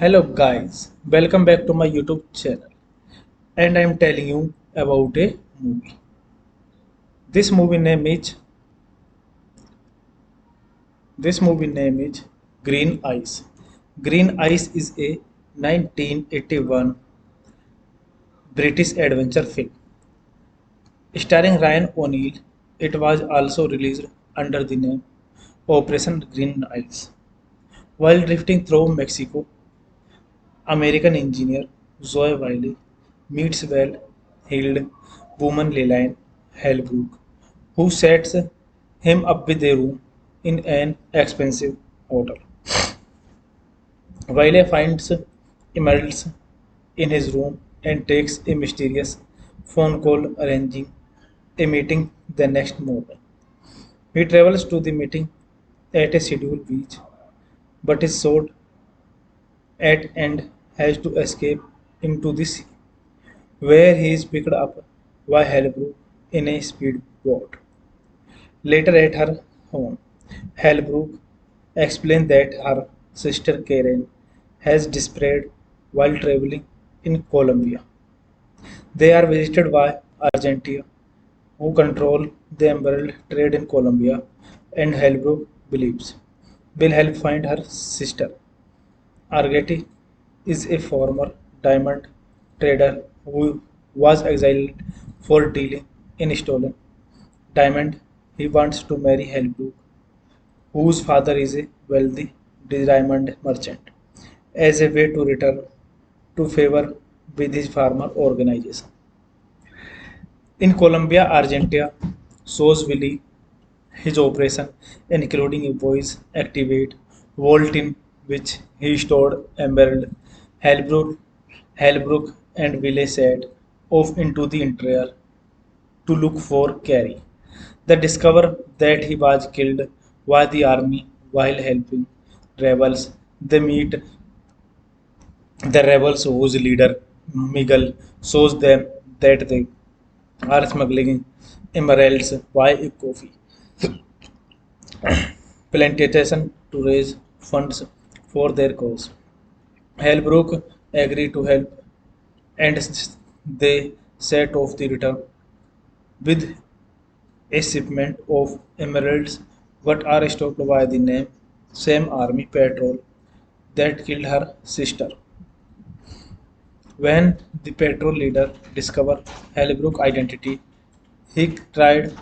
Hello guys, welcome back to my YouTube channel and I am telling you about a movie. This movie name is this movie name is Green Eyes. Green Eyes is a 1981 British adventure film starring Ryan O'Neal. It was also released under the name Operation Green Eyes. While drifting through Mexico, American engineer Zoe Wiley meets well-heeled woman Lillian Hellbrook, who sets him up with a room in an expensive hotel. Wiley finds emeralds in his room and takes a mysterious phone call arranging a meeting the next morning. He travels to the meeting at a scheduled beach, but is shot at and has to escape into the sea, where he is picked up by Hellbrook in a speedboat. Later at her home, Hellbrook explains that her sister Karen has disappeared while traveling in Colombia. They are visited by Argentina, who control the emerald trade in Colombia, and Hellbrook believes will help find her sister. Argeti is a former diamond trader who was exiled for dealing in stolen diamond. He wants to marry Hellbrook, whose father is a wealthy diamond merchant, as a way to return to favor with his farmer organization. In Colombia, Argentina shows Willie his operation, including a voice activate vault in which he stored emerald. Hellbrook and Willie set off into the interior to look for Carrie. They discover that he was killed by the army while helping rebels. They meet the rebels whose leader, Miguel, shows them that they are smuggling emeralds by a coffee plantation to raise funds for their cause. Hellbrook agreed to help and they set off the return with a shipment of emeralds but are stopped by the same army patrol that killed her sister. When the patrol leader discovered Halbrook's identity, he tried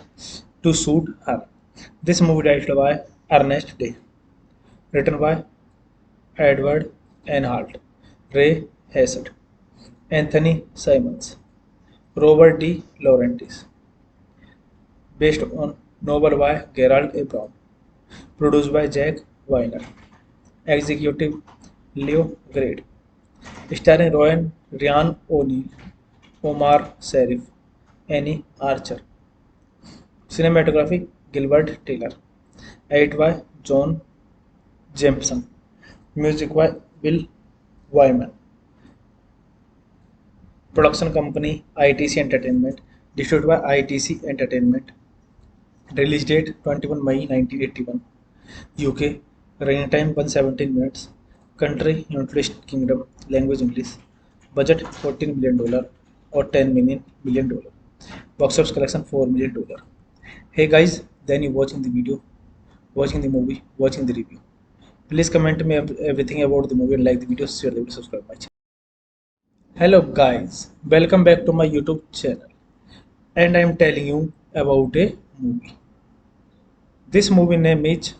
to shoot her. This movie directed by Ernest Day, written by Edward N. Halt, Ray Hassett, Anthony Simons, Robert D. Laurentiis, based on novel by Gerald A. Brown, produced by Jack Weiner, executive Leo Grade, starring Ryan O'Neal, Omar Sharif, Annie Archer, cinematography Gilbert Taylor, edit by John Jameson, music by Bill Wyman, production company ITC Entertainment, distributed by ITC Entertainment, release date 21 May 1981, UK, running time 117 minutes, country United Kingdom, language English, budget $14 million or $10 million, box office collection $4 million. Hey guys, then you watching the video, watching the movie, watching the review. Please comment me everything about the movie and like the video, share the video, subscribe my channel. Hello guys, welcome back to my YouTube channel, and I am telling you about a movie. This movie name is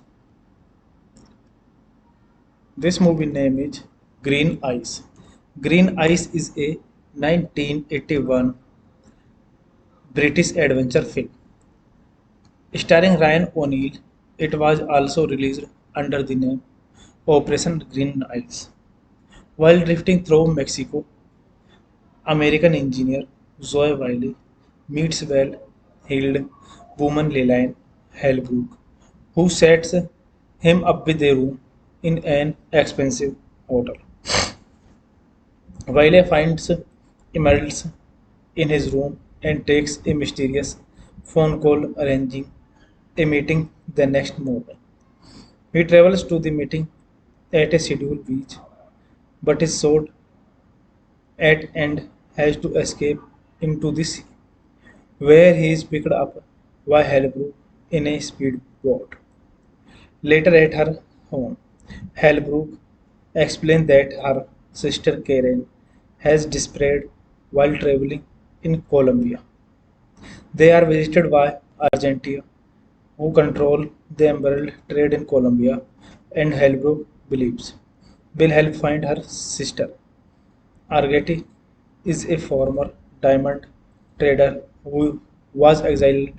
this movie name is Green Eyes. Green Eyes is a 1981 British adventure film starring Ryan O'Neal. It was also released under the name Operation Green Eyes. While drifting through Mexico, American engineer Zoe Wiley meets well-heeled woman Lillian Hellbrook, who sets him up with a room in an expensive hotel. Wiley finds emeralds in his room and takes a mysterious phone call arranging a meeting the next morning. He travels to the meeting at a scheduled beach, but is shot at and has to escape into the sea, where he is picked up by Halbrook in a speedboat. Later at her home, Halbrook explains that her sister Karen has disappeared while traveling in Colombia. They are visited by Argentina, who control the emerald trade in Colombia, and Halbrook believes will help find her sister. Argeti is a former diamond trader who was exiled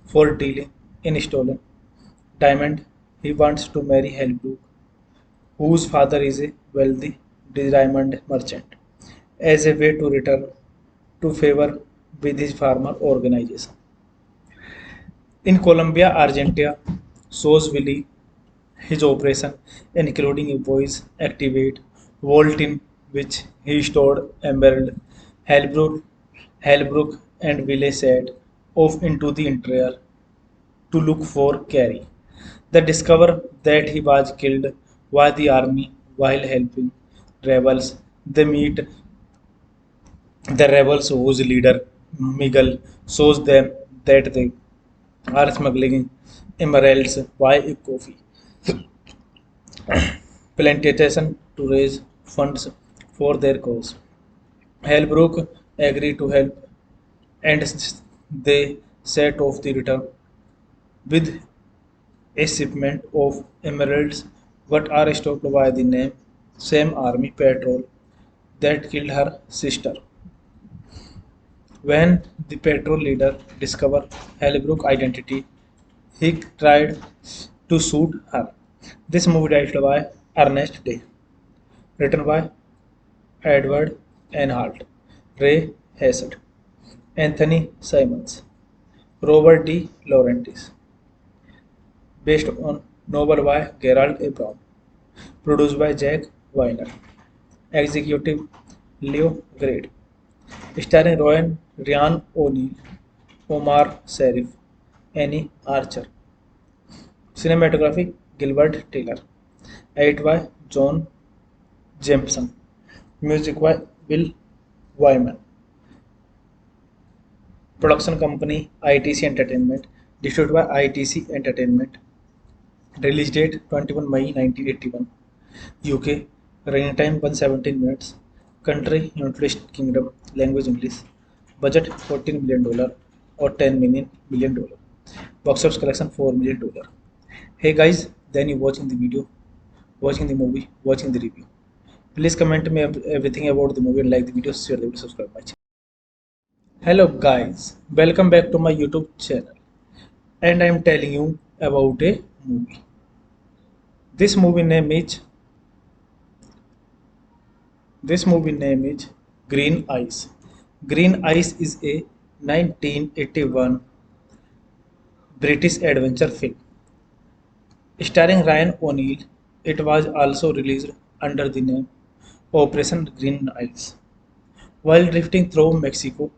for dealing in stolen diamond. He wants to marry Halbrook, whose father is a wealthy diamond merchant, as a way to return to favor with his farmer organization. In Colombia, Argentina shows Willie his operation, including a voice activate vault in which he stored emerald. Halbrook and Willie set off into the interior to look for Carrie. They discover that he was killed by the army while helping rebels. They meet the rebels whose leader, Miguel, shows them that they are smuggling emeralds by a coffee plantation to raise funds for their cause. Halbrook agreed to help and they set off the return with a shipment of emeralds but are stopped by the same army patrol that killed her sister. When the patrol leader discovered Halbrook's identity, he tried to shoot her. This movie directed by Ernest Day, written by Edward N. Halt, Ray Hassett, Anthony Simons, Robert D. Laurentiis, based on novel by Gerald A. Brown, produced by Jack Weiner, executive Leo Grade, starring Ryan O'Neal, Omar Sharif, Annie Archer, cinematography Gilbert Taylor, edit by John Jameson, music by Bill Wyman, production company ITC Entertainment, distributed by ITC Entertainment, release date 21 May 1981, UK, running time 117 minutes, country United Kingdom, language English, budget $14 million or $10 million, box office collection $4 million. Hey guys, then you watching the video, watching the movie, watching the review. Please comment me everything about the movie and like the video, share the video, subscribe my channel. Hello guys, welcome back to my YouTube channel, and I am telling you about a movie. This movie name is this movie name is Green Eyes. Green Eyes is a 1981 British adventure film starring Ryan O'Neal. It was also released under the name Operation Green Eyes. While drifting through Mexico,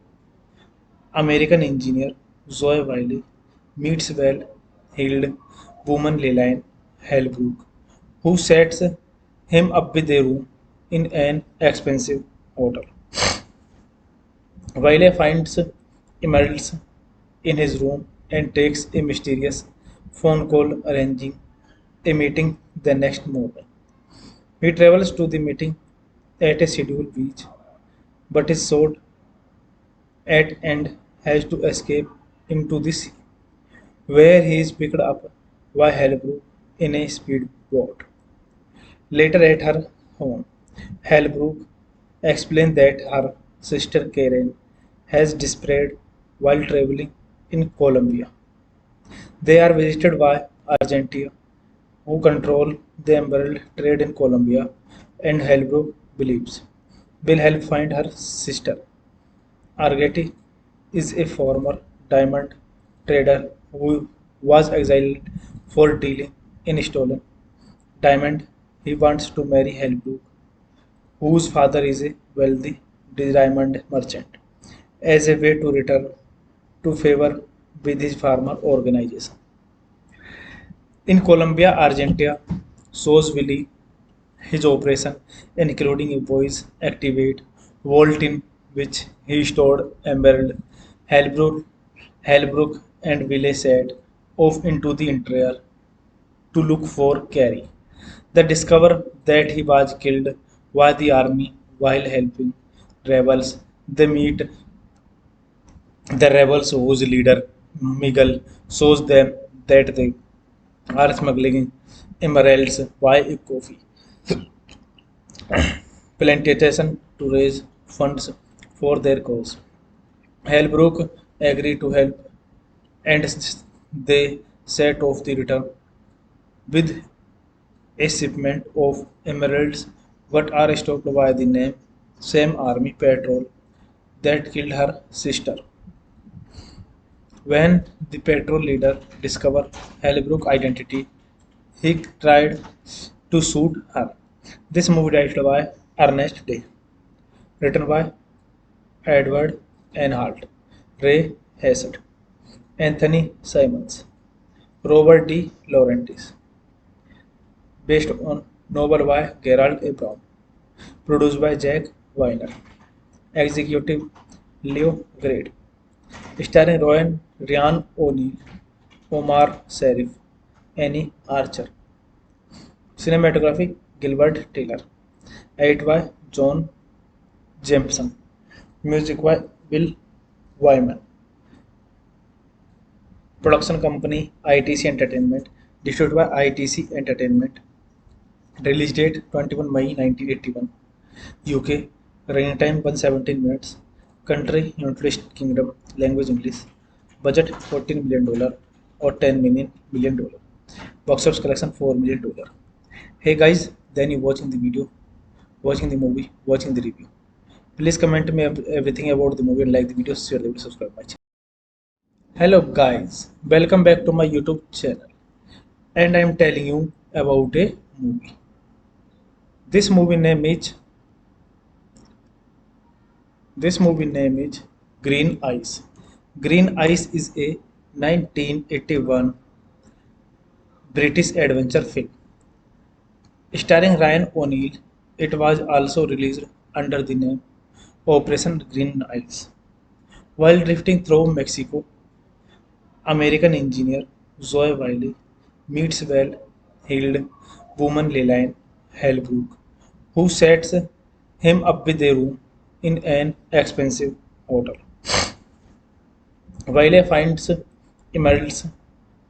American engineer Zoe Wiley meets well-heeled woman Lillian Hellbrook, who sets him up with a room in an expensive hotel. Wiley finds emeralds in his room and takes a mysterious phone call arranging a meeting the next morning. He travels to the meeting at a scheduled beach, but is shot at and has to escape into the sea, where he is picked up by Hellbrook in a speedboat. Later at her home, Hellbrook explains that her sister Karen has disappeared while traveling in Colombia. They are visited by Argentina, who control the emerald trade in Colombia, and Hellbrook believes will help find her sister. Argeti is a former diamond trader who was exiled for dealing in stolen diamond. He wants to marry Hellbrook, whose father is a wealthy diamond merchant, as a way to return to favor with his farmer organization. In Colombia, Argentina shows Willie his operation, including a voice activate vault in which he stored emerald. Hellbrook and Willie set off into the interior to look for Carrie. They discover that he was killed by the army while helping rebels. They meet the rebels whose leader, Miguel, shows them that they are smuggling emeralds by a coffee plantation to raise funds for their cause. Hellbrook agreed to help and they set off the return with a shipment of emeralds but are stopped by the same army patrol that killed her sister. When the patrol leader discovered Hellbrook's identity, he tried to shoot her. This movie directed by Ernest Day, written by Edward N. Halt, Ray Hassett, Anthony Simons, Robert D. Laurentiis, based on novel by Gerald A. Brown, produced by Jack Weiner, executive Leo Grade, starring Ryan O'Neal, Omar Sharif, Annie Archer, cinematography Gilbert Taylor, edit by John Jameson, music by Bill Wyman, production company ITC Entertainment, distributed by ITC Entertainment, release date 21 May 1981, UK, running time 117 minutes, country United Kingdom, language English, budget $14 million or $10 million, box office collection $4 million. Hey guys, then you watching the video, watching the movie, watching the review. Please comment me everything about the movie and like the video, share the video, subscribe my channel. Hello guys, welcome back to my YouTube channel, and I am telling you about a movie. This movie name is this movie name is Green Eyes. Green Eyes is a 1981 British adventure film starring Ryan O'Neal. It was also released under the name Operation Green Eyes. While drifting through Mexico, American engineer Zoe Wiley meets well-heeled woman Lillian Hellbrook, who sets him up with a room in an expensive hotel. Wiley finds emeralds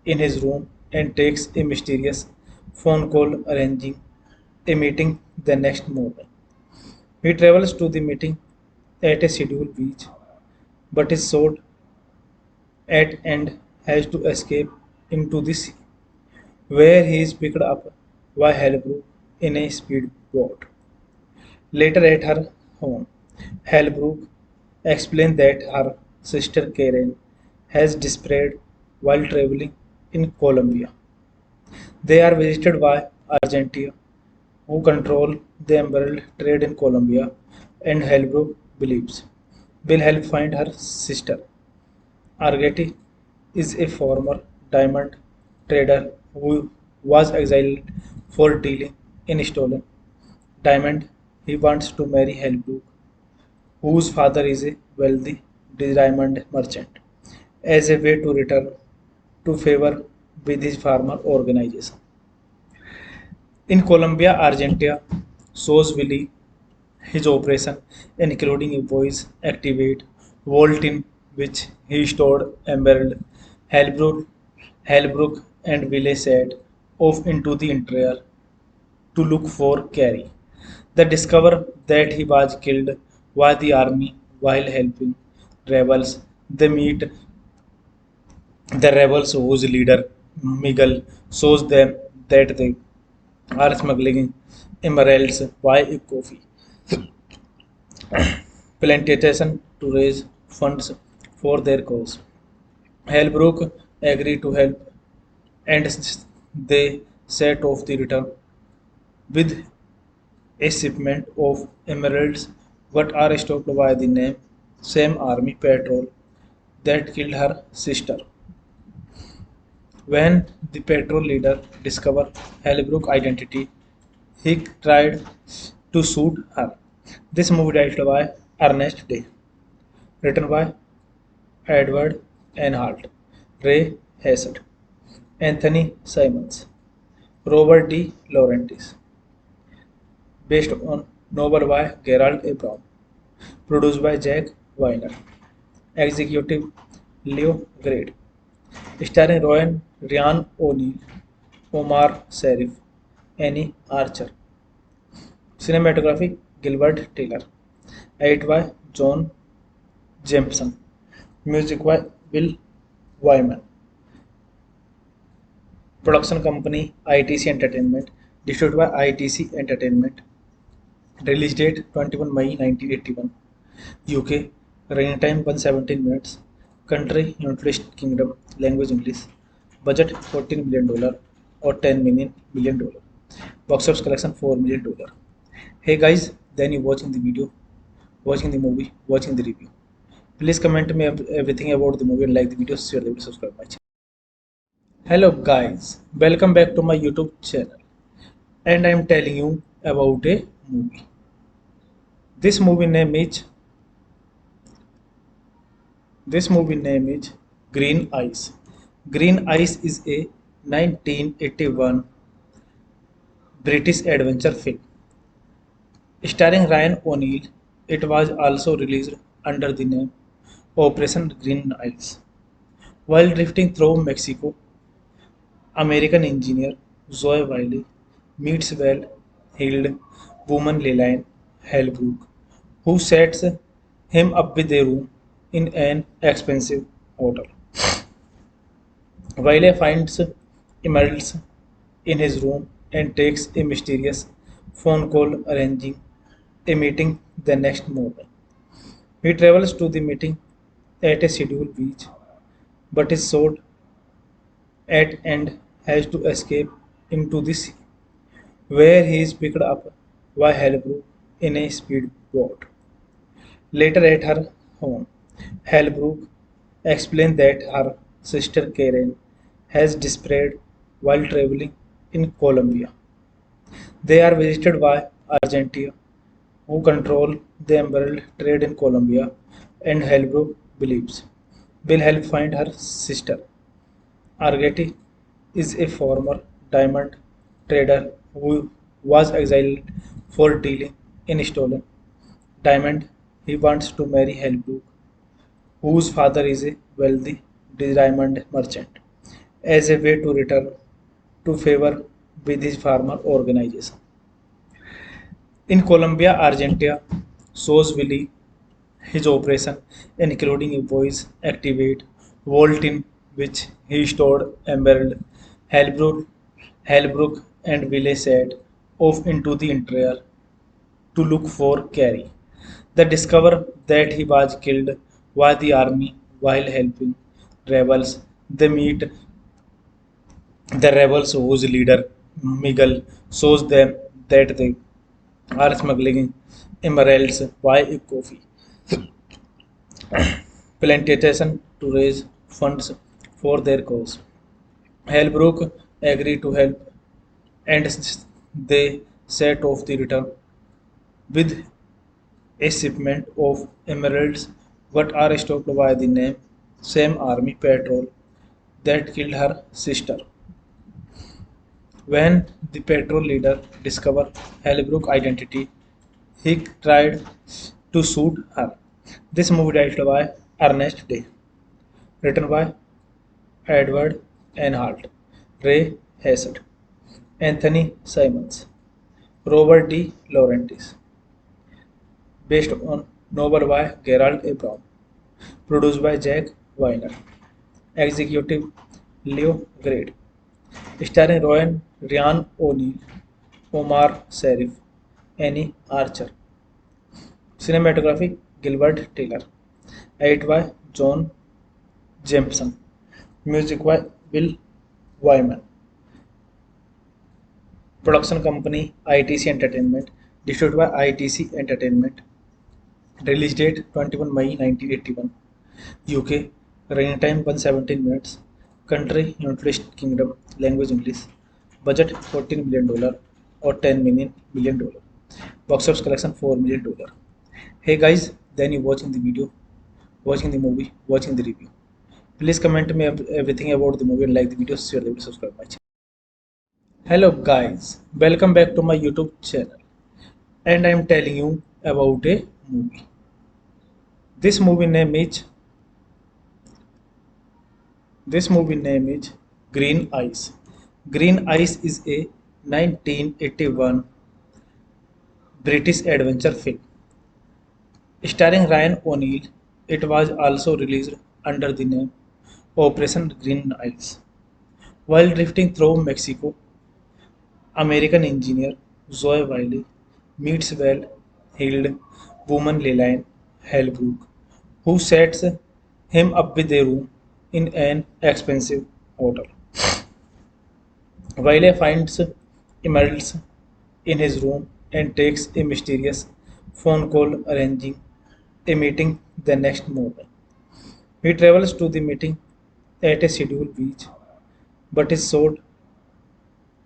in his room and takes a mysterious phone call arranging a meeting the next morning. He travels to the meeting at a scheduled beach, but is shot at and has to escape into the sea, where he is picked up by Halbrook in a speedboat. Later at her home, Halbrook explains that her sister Karen has disappeared while traveling in Colombia. They are visited by Argentina, who control the emerald trade in Colombia, and Halbrook believes will help find her sister. Argeti is a former diamond trader who was exiled for dealing in stolen diamond. He wants to marry Halbrook, whose father is a wealthy diamond merchant, as a way to return to favor with his farmer organization. In Colombia, Argentina shows Willie his operation, including a voice activate vault in which he stored emerald. Halbrook and Willie set off into the interior to look for Carrie. They discover that he was killed by the army while helping rebels. They meet the rebels whose leader, Miguel, shows them that they are smuggling emeralds by a coffee plantation to raise funds for their cause. Halbrook agreed to help and they set off the return with a shipment of emeralds but are stopped by the same army patrol that killed her sister. When the patrol leader discovered Halbrook's identity, he tried to shoot her. This movie directed by Ernest Day, written by Edward Enhart, Ray Hassett, Anthony Simons, Robert D. Laurentiis, based on novel by Gerald A. Brown, produced by Jack Weiner, executive Leo Grade, starring Ryan O'Neal, Omar Sharif, Annie Archer, cinematography Gilbert Taylor, edited by John Jameson, music by Bill Wyman, production company ITC Entertainment, distributed by ITC Entertainment, release date 21 May 1981, UK, running time 117 minutes, country United Kingdom, language English, budget $14 million or $10 million, box office collection $4 million. Hey guys, then you watching the video, watching the movie, watching the review. Please comment me everything about the movie and like the video, share the video, subscribe my channel. Hello guys, welcome back to my YouTube channel and I am telling you about a movie. This movie name is this movie name is Green Eyes. Green Eyes is a 1981 British adventure film starring Ryan O'Neal. It was also released under the name Operation Green Eyes. While drifting through Mexico, American engineer Zoe Wiley meets well-heeled woman Lillian Hellbrook, who sets him up with a room in an expensive hotel. Wiley finds emeralds in his room and takes a mysterious phone call arranging a meeting the next morning. He travels to the meeting at a scheduled beach, but is shot at and has to escape into the sea, where he is picked up by Halbrook in a speedboat. Later at her home, Halbrook explains that her sister Karen has disappeared while traveling in Colombia. They are visited by Argentina, who control the emerald trade in Colombia, and Halbrook believes will help find her sister. Argeti is a former diamond trader who was exiled for dealing in stolen Diamond, he wants to marry Helbrook, whose father is a wealthy diamond merchant, as a way to return to favor with his farmer organization. In Colombia, Argentina, shows Willie his operation, including a voice activate vault in which he stored emerald. Halbrook and Willie set off into the interior to look for Carrie. They discover that he was killed by the army while helping rebels. They meet the rebels whose leader, Miguel, shows them that they are smuggling emeralds by a coffee plantation to raise funds for their cause. Halbrook agreed to help and they set off the return with a shipment of emeralds but are stopped by the same army patrol that killed her sister. When the patrol leader discovered Halbrook's identity, he tried to shoot her. This movie directed by Ernest Day, written by Edward Enhart, Ray Hassett, Anthony Simons, Robert D. Laurentiis, based on novel by Gerald A. Brown, produced by Jack Weiner, executive Leo Grade, starring Ryan O'Neal, Omar Sharif, Annie Archer, cinematography Gilbert Taylor, edited by John Jameson, music by Bill Wyman, production company ITC Entertainment, distributed by ITC Entertainment, release date 21 May 1981, UK, running time 117 minutes, country United Kingdom, language English, budget $14 million or $10 million, box office collection $4 million. Hey guys, then you watching the video, watching the movie, watching the review. Please comment me everything about the movie and like the video, share the video, subscribe my channel. Hello guys, welcome back to my YouTube channel and I am telling you about a movie. This movie name is this movie name is Green Eyes. Green Eyes is a 1981 British adventure film starring Ryan O'Neal. It was also released under the name Operation Green Eyes. While drifting through Mexico, American engineer Zoe Wiley meets well-heeled woman Lillian Hellbrook, who sets him up with a room in an expensive hotel. Wiley finds emeralds in his room and takes a mysterious phone call arranging a meeting the next morning. He travels to the meeting at a scheduled beach, but is shot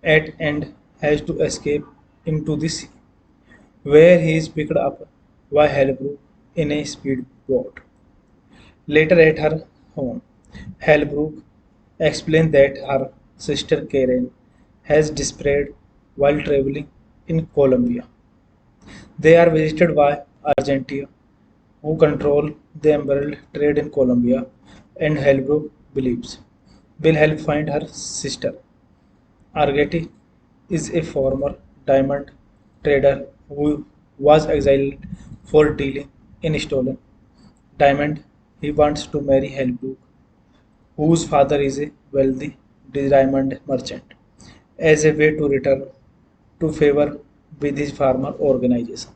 at and has to escape into the sea, where he is picked up by Halbrook in a speedboat. Later at her home, Halbrook explains that her sister Karen has disappeared while traveling in Colombia. They are visited by Argentina, who control the emerald trade in Colombia, and Halbrook believes will help find her sister. Argeti is a former diamond trader who was exiled for dealing in stolen diamond. He wants to marry Halbrook, whose father is a wealthy diamond merchant, as a way to return to favor with his farmer organization.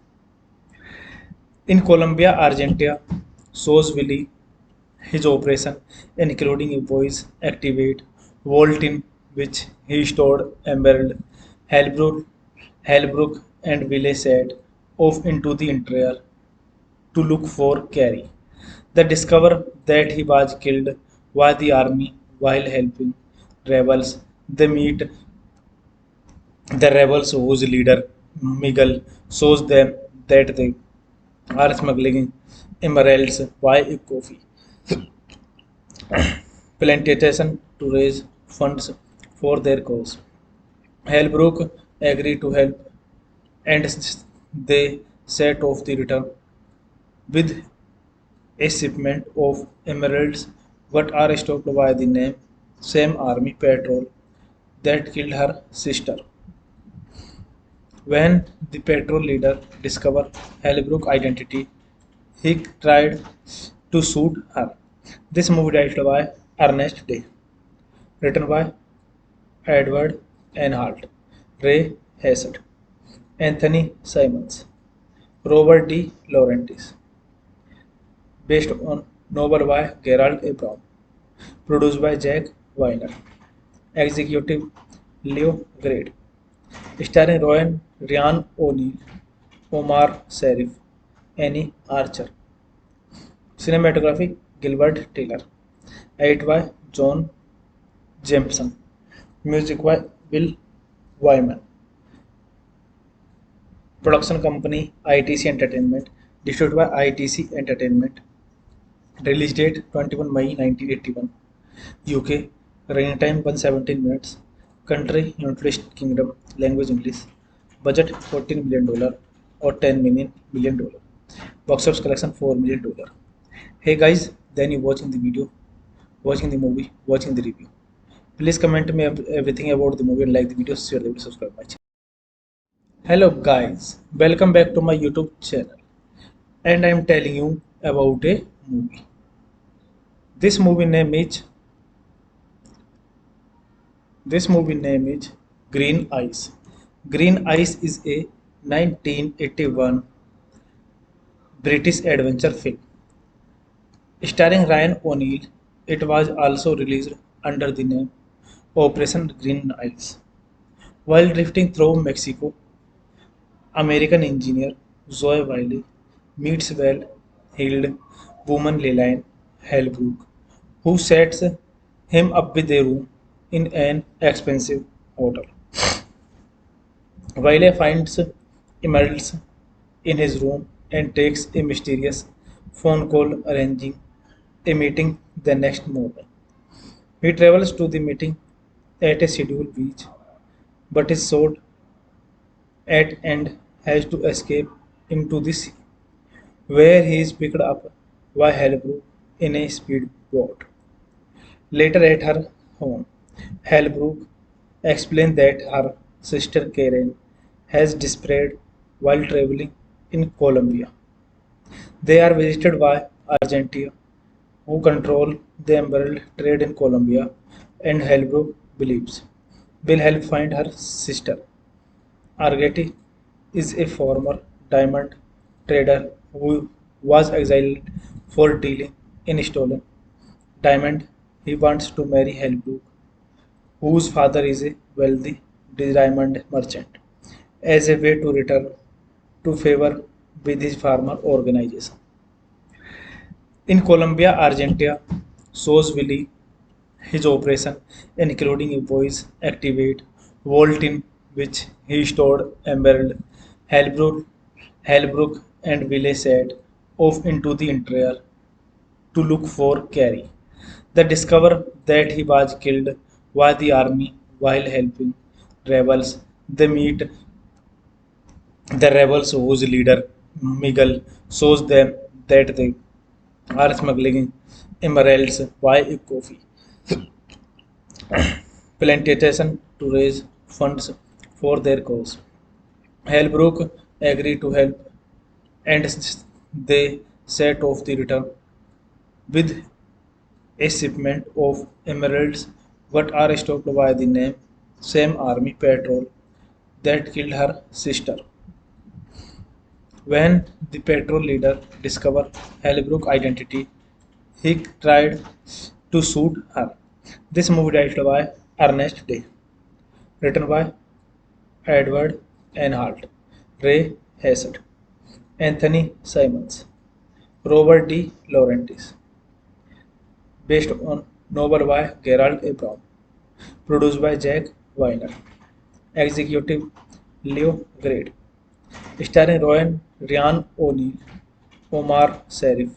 In Colombia, Argentina, shows Willie his operation, including a voice activate vault in which he stored emerald. Halbrook, Halbrook and Willie set off into the interior to look for Carrie. They discover that he was killed by the army while helping rebels. They meet the rebels whose leader, Miguel, shows them that they are smuggling emeralds by a coffee plantation to raise funds for their cause. Halbrook agreed to help and they set off the return with a shipment of emeralds but are stopped by the name same army patrol that killed her sister. When the patrol leader discovered Halbrook's identity, he tried to shoot her. This movie directed by Ernest Day, written by Edward Enhart, Ray Hassett, Anthony Simons, Robert D. Laurentiis, based on novel by Gerald A. Brown, produced by Jack Weiner, executive Leo Grade, starring Ryan O'Neal, Omar Sharif, Annie Archer, cinematography Gilbert Taylor, edit by John Jameson, music by Bill Wyman, production company ITC Entertainment, distributed by ITC Entertainment, release date 21 May 1981, UK, running time 117 minutes, country United Kingdom, language English, budget $14 million or $10 million, box office collection $4 million. Hey guys, then you watching the video, watching the movie, watching the review. Please comment me everything about the movie and like the video, share the video, subscribe my channel. Hello guys, welcome back to my YouTube channel, and I am telling you about a movie. This movie name is this movie name is Green Eyes. Green Eyes is a 1981 British adventure film starring Ryan O'Neal. It was also released under the name Operation Green Eyes. While drifting through Mexico, American engineer Zoe Wiley meets well-heeled woman Lillian Hellbrook, who sets him up with a room in an expensive hotel. Wiley finds emeralds in his room and takes a mysterious phone call arranging a meeting the next morning. He travels to the meeting at a scheduled beach, but is shot at and has to escape into the sea, where he is picked up by Halbrook in a speedboat. Later at her home, Halbrook explains that her sister Karen has disappeared while traveling in Colombia. They are visited by Argentina, who control the emerald trade in Colombia, and Halbrook believes will help find her sister. Argeti is a former diamond trader who was exiled for dealing in stolen diamond. He wants to marry Halbrook, whose father is a wealthy diamond merchant, as a way to return to favor with his farmer organization. In Colombia, Argentina shows Willie his operation, including a voice activate vault in which he stored emerald. Halbrook, Halbrook and Willie set off into the interior to look for Carrie. They discover that he was killed by the army while helping rebels. They meet the rebels whose leader, Miguel, shows them that they are smuggling emeralds by a coffee plantation to raise funds for their cause. Halbrook agreed to help and they set off the return with a shipment of emeralds but are stopped by the name same army patrol that killed her sister. When the patrol leader discovered Halbrook's identity, he tried to shoot her. This movie directed by Ernest Day, written by Edward Enhart, Ray Hassett, Anthony Simons, Robert D. Laurentiis, based on novel by Gerald A. Brown, produced by Jack Weiner, executive Leo Grade, starring Ryan O'Neal, Omar Sharif,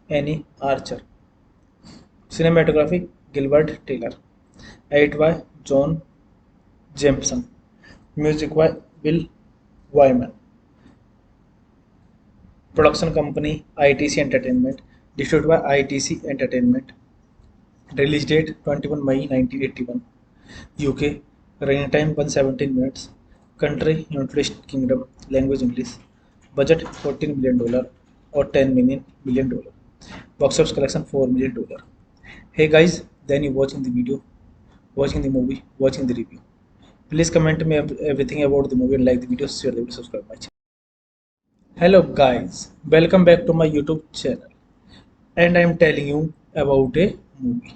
Annie Archer, cinematography Gilbert Taylor, edit by John Jameson, music by Bill Wyman, Production company ITC Entertainment, distributed by ITC Entertainment. Release date 21 May 1981. UK. Running time 117 minutes. Country United Kingdom. Language English. Budget $14 million or $10 million. Box office collection $4 million. Hey guys, then you watching the video, watching the movie, watching the review. Please comment me everything about the movie and like the video, share the video, subscribe my channel. Hello guys, welcome back to my YouTube channel, and I am telling you about a movie.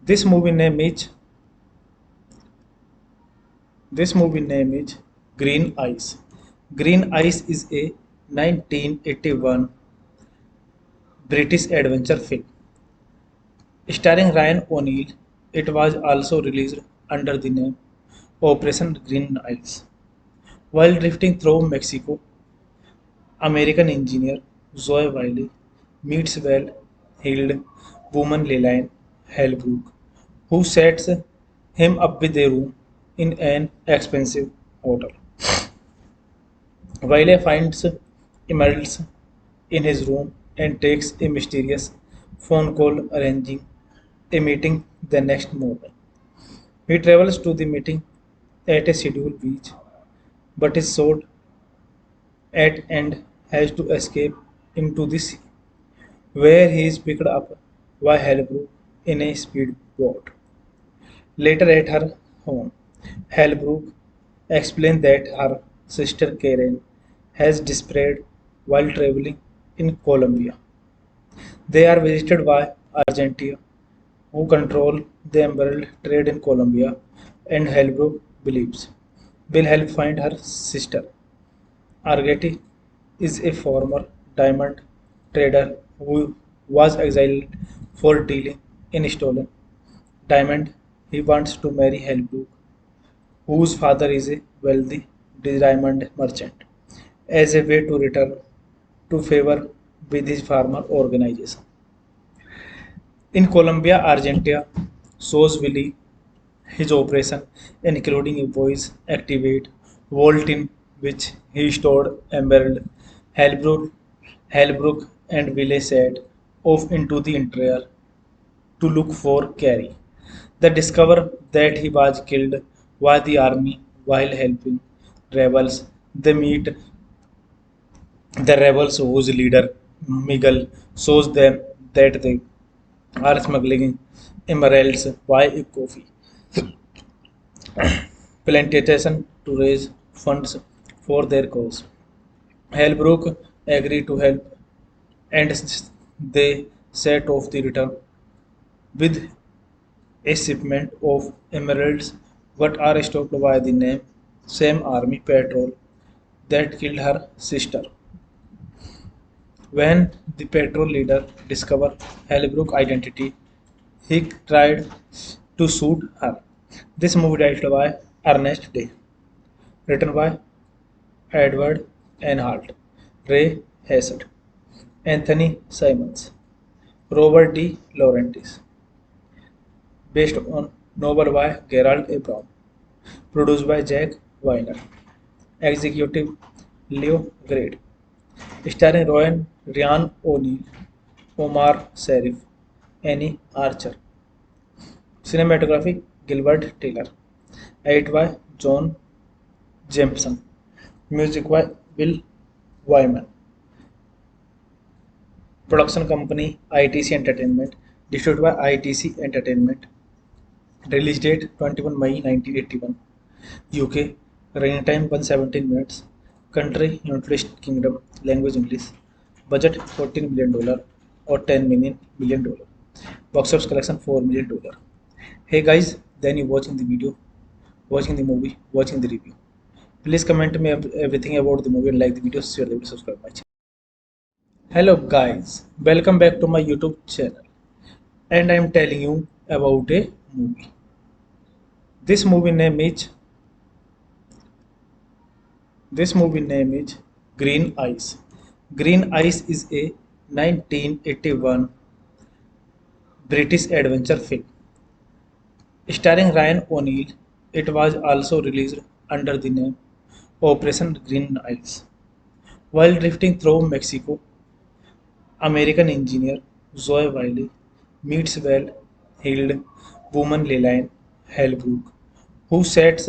This movie name is this movie name is Green Eyes. Green Eyes is a 1981 British adventure film starring Ryan O'Neal. It was also released under the name Operation Green Eyes. While drifting through Mexico, American engineer Zoe Wiley meets well-heeled woman Lillian Hellbrook, who sets him up with a room in an expensive hotel. Wiley finds Emeralds in his room and takes a mysterious phone call arranging a meeting the next morning. He travels to the meeting at a scheduled beach, but is shot at and has to escape into the sea, where he is picked up by Hellbrook in a speedboat. Later at her home, Hellbrook explains that her sister Karen has disappeared while traveling in Colombia. They are visited by Argentina, who control the emerald trade in Colombia, and Hellbrook believes will help find her sister. Argeti is a former diamond trader who was exiled for dealing in stolen diamond. He wants to marry Hellbrook, whose father is a wealthy diamond merchant, as a way to return to favor with his farmer organization. In Colombia, Argentina shows Willie his operation, including a voice activate vault in which he stored emerald. Hellbrook and Willie set off into the interior to look for Carrie. They discover that he was killed by the army while helping rebels. They meet the rebels whose leader, Miguel, shows them that they are smuggling emeralds by a coffee plantation to raise funds for their cause. Hellbrook agreed to help and they set off the return with a shipment of emeralds but are stopped by the same army patrol that killed her sister. When the patrol leader discovered Hellbrook's identity, he tried to shoot her. This movie directed by Ernest Day, written by Edward Enhart, Ray Hassett, Anthony Simons, Robert D. Laurentiis, based on novel by Gerald A. Brown, produced by Jack Weiner, executive Leo Grade, starring Ryan O'Neal, Omar Sharif, Annie Archer, cinematography Gilbert Taylor, edited by John Jameson, music by Bill Wyman. Production company ITC Entertainment, distributed by ITC Entertainment. Release date 21 May 1981. UK. Running time 117 minutes. Country United Kingdom. Language English. Budget $14 million or $10 million. Box office collection $4 million. Hey guys, then you watching the video, watching the movie, watching the review. Please comment me everything about the movie and like the video, share the video, subscribe my channel. Hello guys, welcome back to my YouTube channel, and I am telling you about a movie. This movie name is Green Eyes. Green Eyes is a 1981 British adventure film starring Ryan O'Neal. It was also released under the name Operation Green Eyes. While drifting through Mexico, American engineer Zoe Wiley meets well-heeled woman Lillian Hellbrook, who sets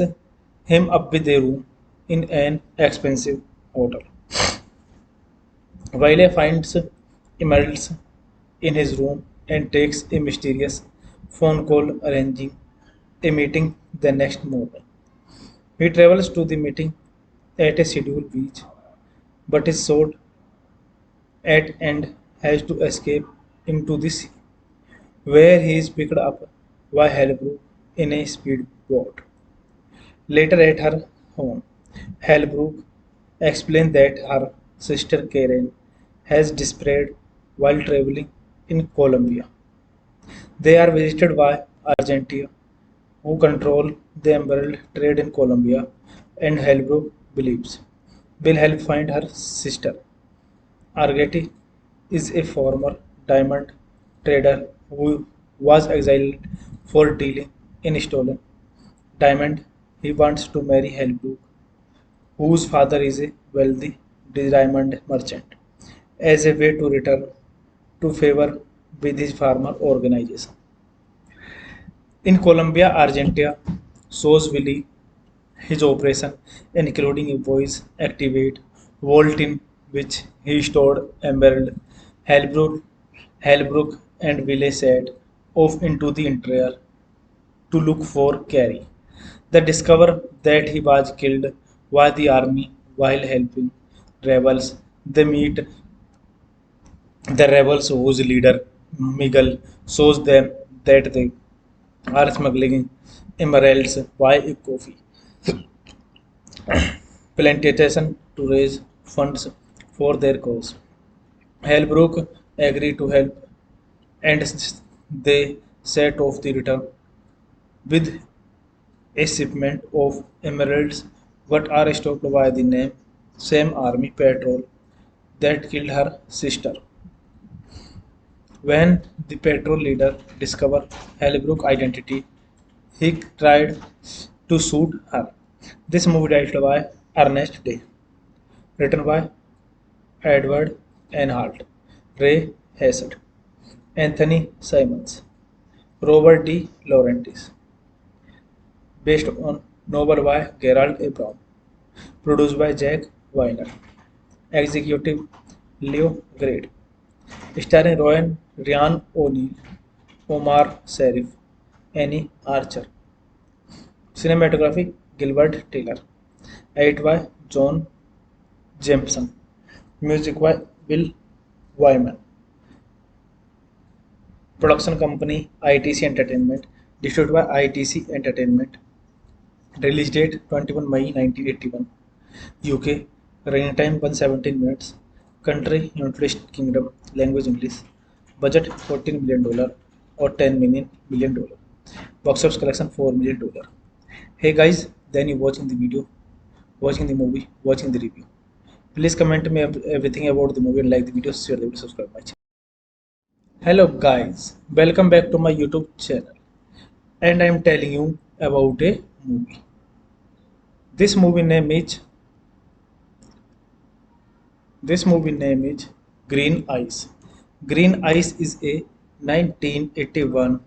him up with a room in an expensive hotel. Wiley finds Emeralds in his room and takes a mysterious phone call arranging a meeting the next morning. He travels to the meeting at a scheduled beach, but is shot at and has to escape into the sea, where he is picked up by Hellbrook in a speedboat. Later at her home, Hellbrook explains that her sister Karen has disappeared while traveling in Colombia. They are visited by Argentina, who control the emerald trade in Colombia, and Hellbrook believes will help find her sister. Argeti is a former diamond trader who was exiled for dealing in stolen diamond. He wants to marry Hellbrook, whose father is a wealthy diamond merchant, as a way to return to favor with his farmer organization. In Colombia, Argentina shows Willie his operation, including a voice activate vault in which he stored emerald. Hellbrook and Willie set off into the interior to look for Carrie. They discover that he was killed by the army while helping rebels. They meet the rebels whose leader, Miguel, shows them that they are smuggling emeralds by a coffee plantation to raise funds for their cause. Hellbrook agreed to help and they set off the return with a shipment of emeralds but are stopped by the same army patrol that killed her sister. When the patrol leader discovered Hellbrook's identity, he tried to shoot her. This movie directed by Ernest Day, written by Edward Enhart, Ray Hassett, Anthony Simons, Robert D. Laurentiis, based on novel by Gerald A. Brown, produced by Jack Weiner, executive Leo Grade, starring Ryan O'Neal, Omar Sharif, Annie Archer, cinematography Gilbert Taylor, edited by John Jameson, music by Bill Wyman, production company ITC Entertainment, distributed by ITC Entertainment, release date 21 May 1981, UK, running time 117 minutes, country United Kingdom, language English, budget $14 million or $10 million, box office collection $4 million. Hey guys, then you watching the video, watching the movie, watching the review. Please comment me everything about the movie and like the video, share the video, subscribe my channel. Hello guys, welcome back to my YouTube channel and I am telling you about a movie. This movie name is this movie name is Green Eyes. Green Eyes is a 1981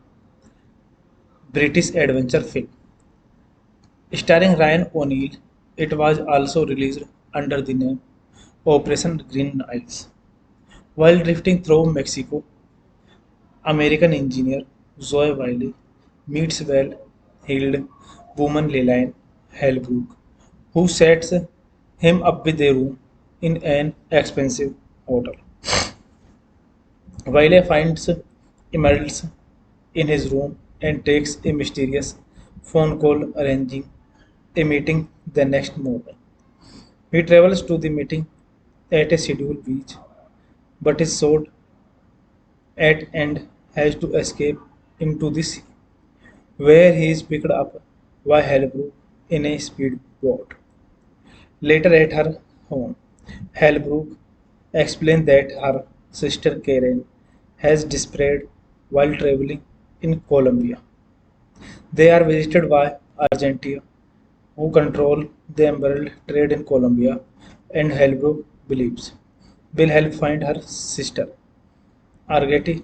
British adventure film starring Ryan O'Neal. It was also released under the name Operation Green Eyes. While drifting through Mexico, American engineer Zoe Wiley meets well-heeled woman Lillian Hellbrook, who sets him up with a room in an expensive hotel. Wiley finds Emeralds in his room and takes a mysterious phone call arranging a meeting the next morning. He travels to the meeting at a scheduled beach, but is shot at and has to escape into the sea, where he is picked up by Hellbrook in a speedboat. Later at her home, Hellbrook explains that her sister Karen has disappeared while traveling in Colombia. They are visited by Argentina, who control the emerald trade in Colombia, and Hellbrook believes will help find her sister. Argeti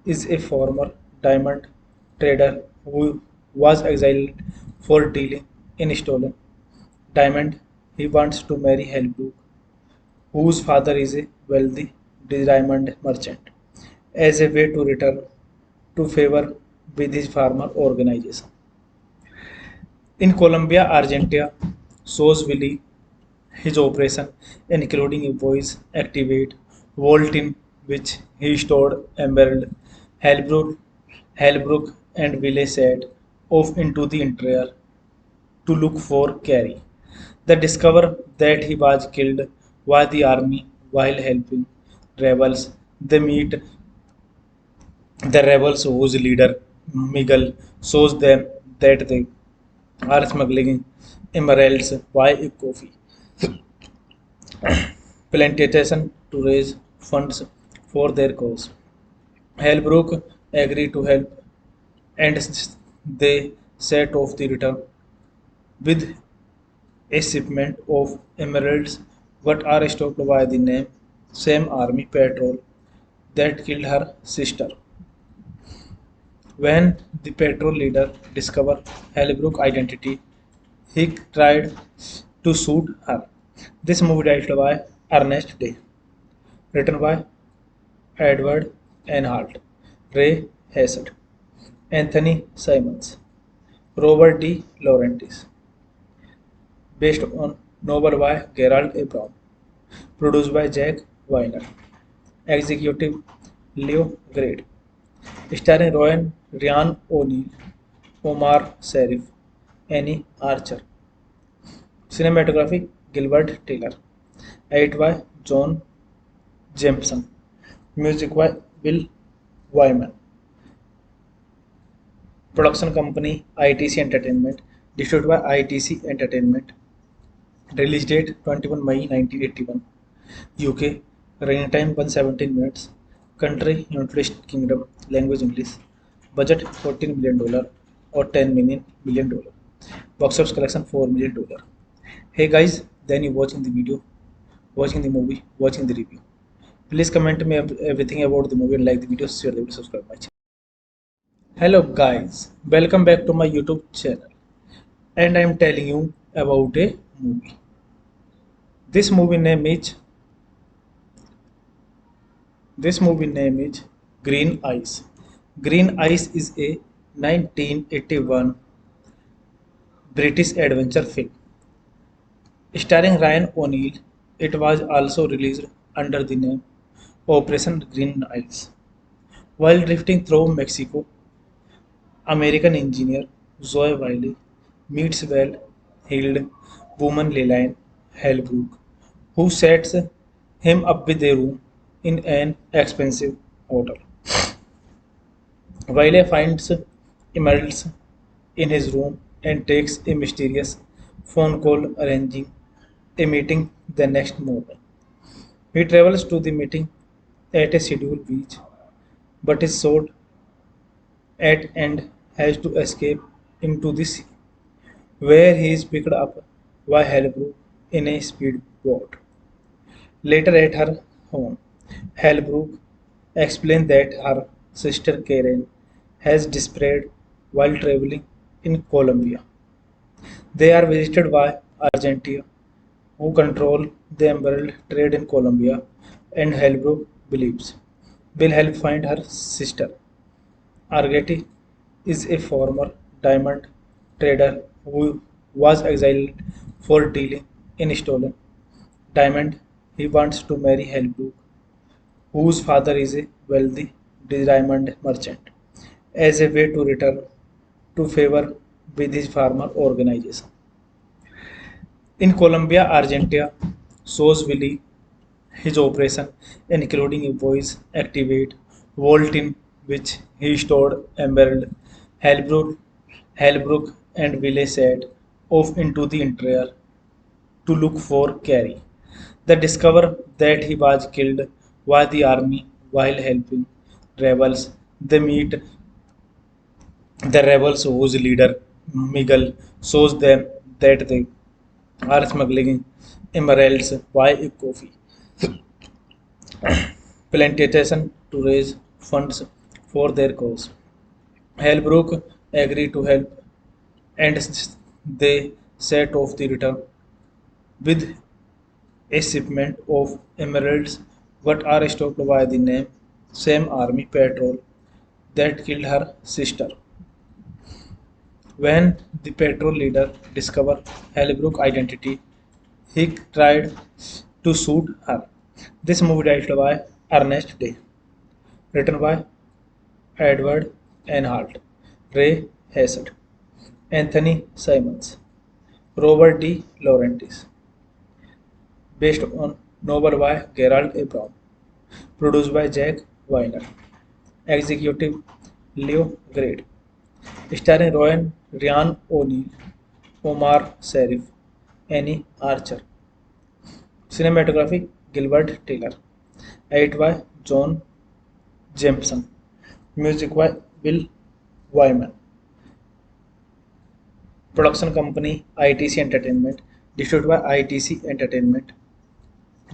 is a former diamond trader who was exiled for dealing in stolen diamond. He wants to marry Helbrook, whose father is a wealthy diamond merchant, as a way to return to favor with his farmer organization. In Colombia, Argentina shows Willie his operation, including a voice activate vault in which he stored emerald. Halbrook and Willie set off into the interior to look for Carrie. They discover that he was killed by the army while helping rebels. They meet the rebels whose leader, Miguel, shows them that they are smuggling emeralds by a coffee plantation to raise funds for their cause. Halbrook agreed to help and they set off the return with a shipment of emeralds but are stopped by the same army patrol that killed her sister. When the patrol leader discovered Halbrook's identity, he tried to shoot her. This movie directed by Ernest Day, written by Edward Enhart, Ray Hassett, Anthony Simons, Robert D. Laurentiis, based on novel by Gerald A. Brown, produced by Jack Weiner, executive Leo Grade, starring Ryan O'Neal, Omar Sharif, Annie Archer, cinematography Gilbert Taylor, edited by John Jameson, music by Bill Wyman, production company ITC Entertainment, distributed by ITC Entertainment, release date 21 May 1981, UK, running time 117 minutes, country United Kingdom, language English, budget $14 million or $10 million, box office collection $4 million. Hey guys, then you watching the video, watching the movie, watching the review. Please comment me everything about the movie and like the video, share the video, subscribe my channel. Hello guys, welcome back to my YouTube channel and I am telling you about a movie. This movie name is this movie name is Green Eyes. Green Eyes is a 1981 British adventure film starring Ryan O'Neal. It was also released under the name Operation Green Eyes. While drifting through Mexico, American engineer Zoe Wiley meets well-heeled woman Lillian Hellbrook, who sets him up with a room in an expensive hotel. Wiley finds emeralds in his room and takes a mysterious phone call arranging a meeting the next morning. He travels to the meeting at a scheduled beach, but is shot at and has to escape into the sea, where he is picked up by Halbrook in a speedboat. Later at her home, Halbrook explains that her sister Karen has disappeared while traveling in Colombia. They are visited by Argentina, who control the emerald trade in Colombia, and Halbrook believes will help find her sister. Argeti is a former diamond trader who was exiled for dealing in stolen diamond. He wants to marry Halbrook, whose father is a wealthy diamond merchant, as a way to return to favor with his farmer organization. In Colombia, Argentina shows Willie his operation, including a voice activate vault in which he stored emerald. Halbrook, Halbrook and Willie set off into the interior to look for Carrie. They discover that he was killed by the army while helping rebels. They meet the rebels whose leader, Miguel, shows them that they are smuggling emeralds by a coffee plantation to raise funds for their cause. Halbrook agreed to help, and they set off the return with a shipment of emeralds, but are stopped by the same army patrol that killed her sister. When the patrol leader discovered Halbrook's identity, he tried to shoot her. This movie directed by Ernest Day, written by Edward Enhart, Ray Hassett, Anthony Simons, Robert D. Laurentiis, based on novel by Gerald A. Brown, produced by Jack Weiner, executive Leo Grade, starring Ryan O'Neal, Omar Sharif, Annie Archer, cinematography Gilbert Taylor, edited by John Jameson, music by Bill Wyman, production company ITC Entertainment, distributed by ITC Entertainment,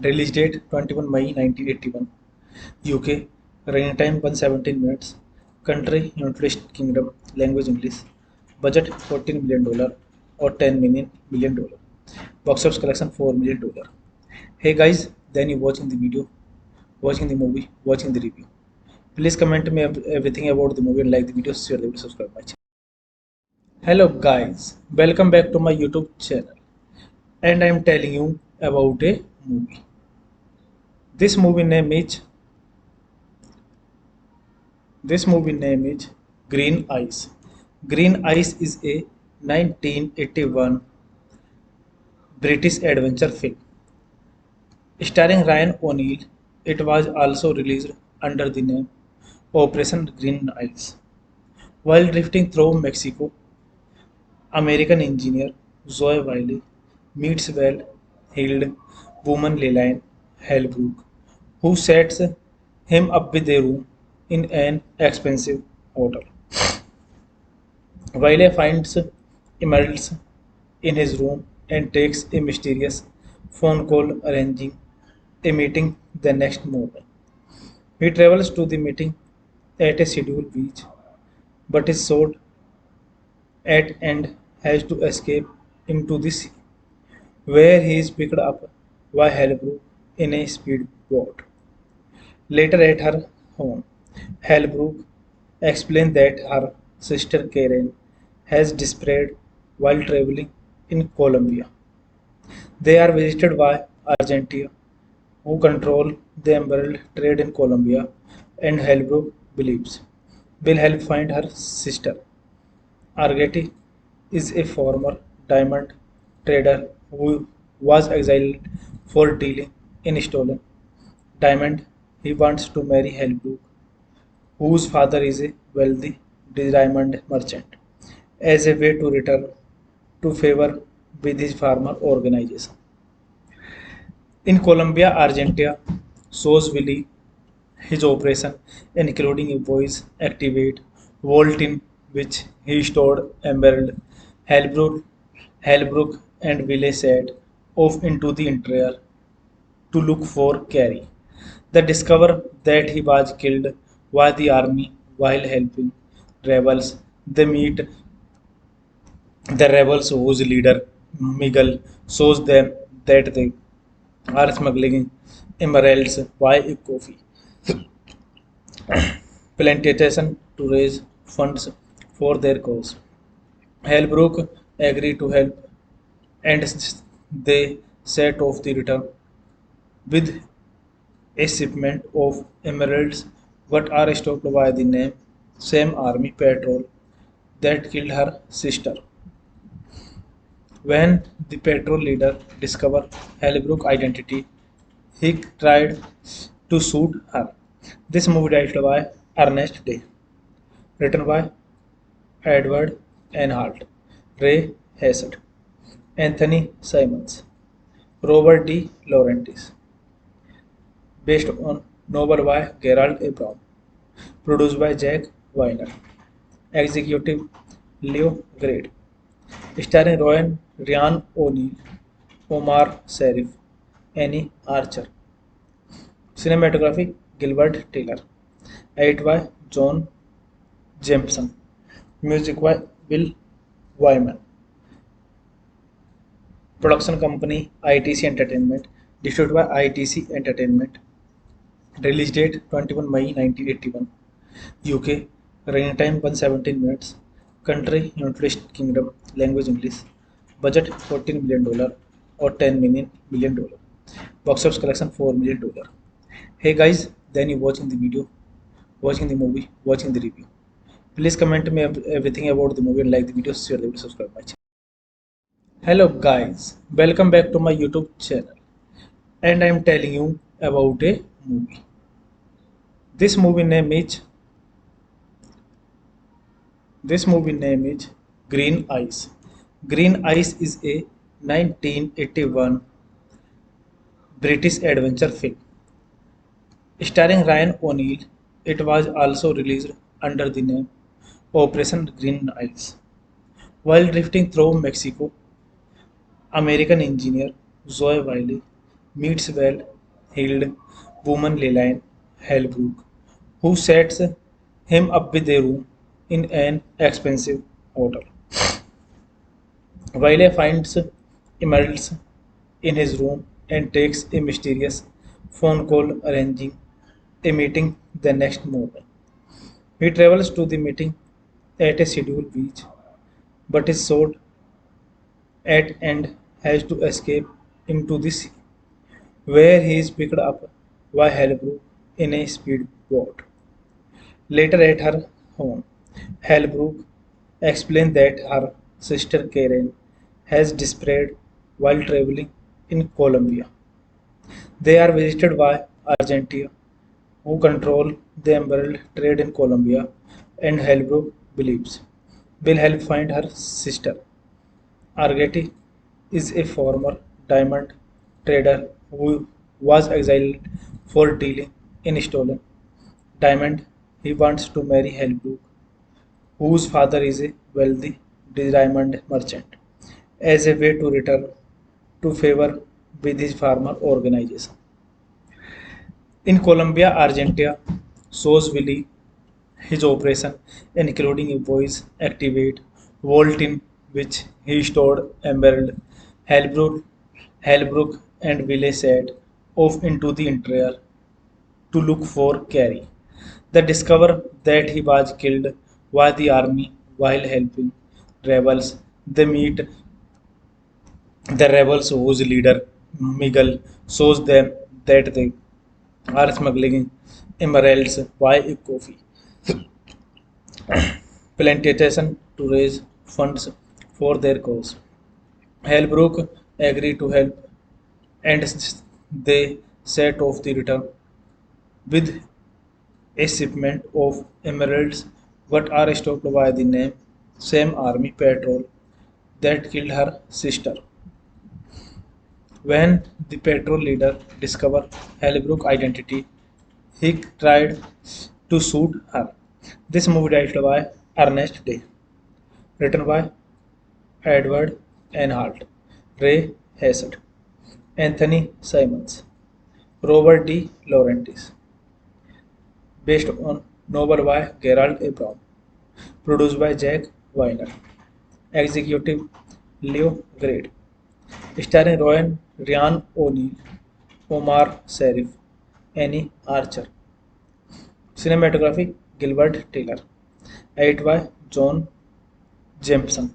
release date 21 May 1981, UK, running time 117 minutes, country United Kingdom, language English, budget $14 million or $10 million, box office collection $4 million. Hey guys, then you watching the video, watching the movie, watching the review. Please comment me everything about the movie and like the video, share the video, subscribe my channel. Hello guys, welcome back to my YouTube channel, and I am telling you about a movie. This movie name is this movie name is Green Eyes. Green Eyes is a 1981 British adventure film starring Ryan O'Neal. It was also released under the name Operation Green Eyes. While drifting through Mexico, American engineer Zoe Wiley meets well-heeled woman Lillian Hellbrook, who sets him up with a room in an expensive hotel. Wiley finds emeralds in his room and takes a mysterious phone call arranging a meeting the next morning. He travels to the meeting at a scheduled beach, but is shot at and has to escape into the sea, where he is picked up by Halbrook in a speedboat. Later at her home, Halbrook explains that her sister Karen has disappeared while traveling in Colombia. They are visited by Argentina, who control the emerald trade in Colombia, and Halbrook believes will help find her sister. Argeti is a former diamond trader who was exiled for dealing in stolen diamond. He wants to marry Halbrook, whose father is a wealthy diamond merchant, as a way to return to favor with his farmer organization. In Colombia, Argentina shows Willie his operation, including a voice activate vault in which he stored emerald. Halbrook and Willie set off into the interior to look for Carrie. They discover that he was killed by the army while helping rebels. They meet the rebels whose leader, Miguel, shows them that they are smuggling emeralds by a coffee plantation to raise funds for their cause. Halbrook agreed to help, and they set off the return with a shipment of emeralds, but are stopped by the same army patrol that killed her sister. When the patrol leader discovered Halbrook's identity, he tried to shoot her. This movie directed by Ernest Day, written by Edward Enhart, Ray Hassett, Anthony Simons, Robert D. Laurentiis, based on novel by Gerald A. Brown, produced by Jack Weiner, executive Leo Grade, starring Ryan O'Neal, Omar Sharif, Annie Archer, Cinematography Gilbert Taylor. Edit by John Jameson. Music by Bill Wyman. Production company ITC Entertainment. Distributed by ITC Entertainment. Release date 21 May 1981. UK. Running time 117 minutes. Country United Kingdom. Language English. Budget $14 million or $10 million. Box office collection $4 million. Hey guys, then you watching the video, watching the movie, watching the review. Please comment me everything about the movie and like the video, share the video, subscribe my channel. Hello guys, welcome back to my YouTube channel. And I am telling you about a movie. This movie name is this movie name is Green Eyes. Green Eyes is a 1981 British adventure film starring Ryan O'Neal. It was also released under the name Operation Green Eyes. While drifting through Mexico, American engineer Zoe Wiley meets well-heeled woman Lillian Hellbrook, who sets him up with a room in an expensive hotel. Wiley finds Emeralds in his room and takes a mysterious phone call arranging a meeting the next morning. He travels to the meeting at a scheduled beach, but is shot at and has to escape into the sea, where he is picked up by Hellbrook in a speedboat. Later at her home, Hellbrook explains that her sister Karen has disappeared while traveling in Colombia. They are visited by Argentina, who control the emerald trade in Colombia, and Hellbrook believes will help find her sister. Argeti is a former diamond trader who was exiled for dealing in stolen diamond. He wants to marry Hellbrook, whose father is a wealthy diamond merchant, as a way to return to favor with his farmer organization. In Colombia, Argentina shows Willie his operation, including a voice activate vault in which he stored emerald. Hellbrook and Willie set off into the interior to look for Carrie. They discover that he was killed by the army while helping rebels. They meet the rebels whose leader, Miguel, shows them that they are smuggling emeralds by a coffee plantation to raise funds for their cause. Hellbrook agreed to help and they set off the return with a shipment of emeralds but are stopped by the same army patrol that killed her sister. When the patrol leader discovered Hellbrook's identity, he tried to shoot her. This movie directed by Ernest Day, written by Edward Enhart, Ray Hassett, Anthony Simons, Robert D. Laurentiis, based on novel by Gerald A. Brown, produced by Jack Weiner, executive Leo Grade, starring Ryan O'Neal, Omar Sharif, Annie Archer, cinematography Gilbert Taylor, edit by John Jameson,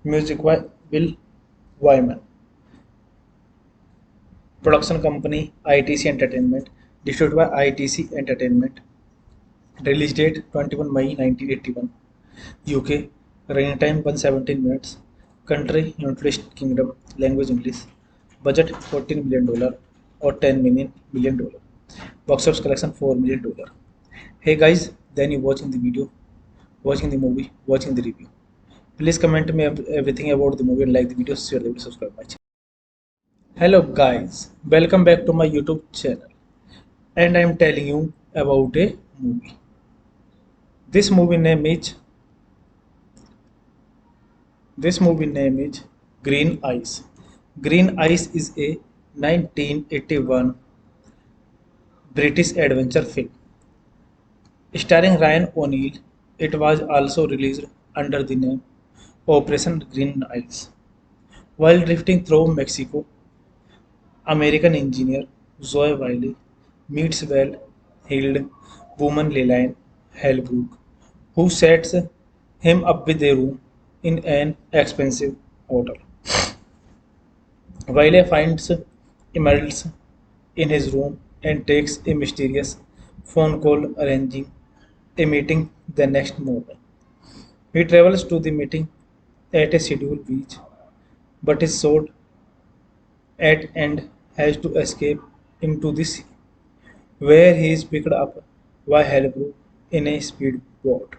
music by Bill Wyman. Production company ITC Entertainment. Distributed by ITC Entertainment. Release date 21 May 1981. UK. Running time 117 minutes. Country United Kingdom. Language English. Budget $14 million or $10 million. Box office collection $4 million. Hey guys, then you watching the video, watching the movie, watching the review. Please comment me everything about the movie and like the video, share the video, subscribe my channel. Hello guys, welcome back to my YouTube channel. And I am telling you about a movie. This movie name is Green Eyes. Green Eyes is a 1981 British adventure film. Starring Ryan O'Neal, it was also released under the name Operation Green Eyes. While drifting through Mexico, American engineer Zoe Wiley meets well-heeled woman Lillian Hellbrook, who sets him up with a room in an expensive hotel. Wiley finds emeralds in his room and takes a mysterious phone call arranging a meeting the next morning. He travels to the meeting at a scheduled beach, but is shot at and has to escape into the sea, where he is picked up by Hellbrook in a speedboat.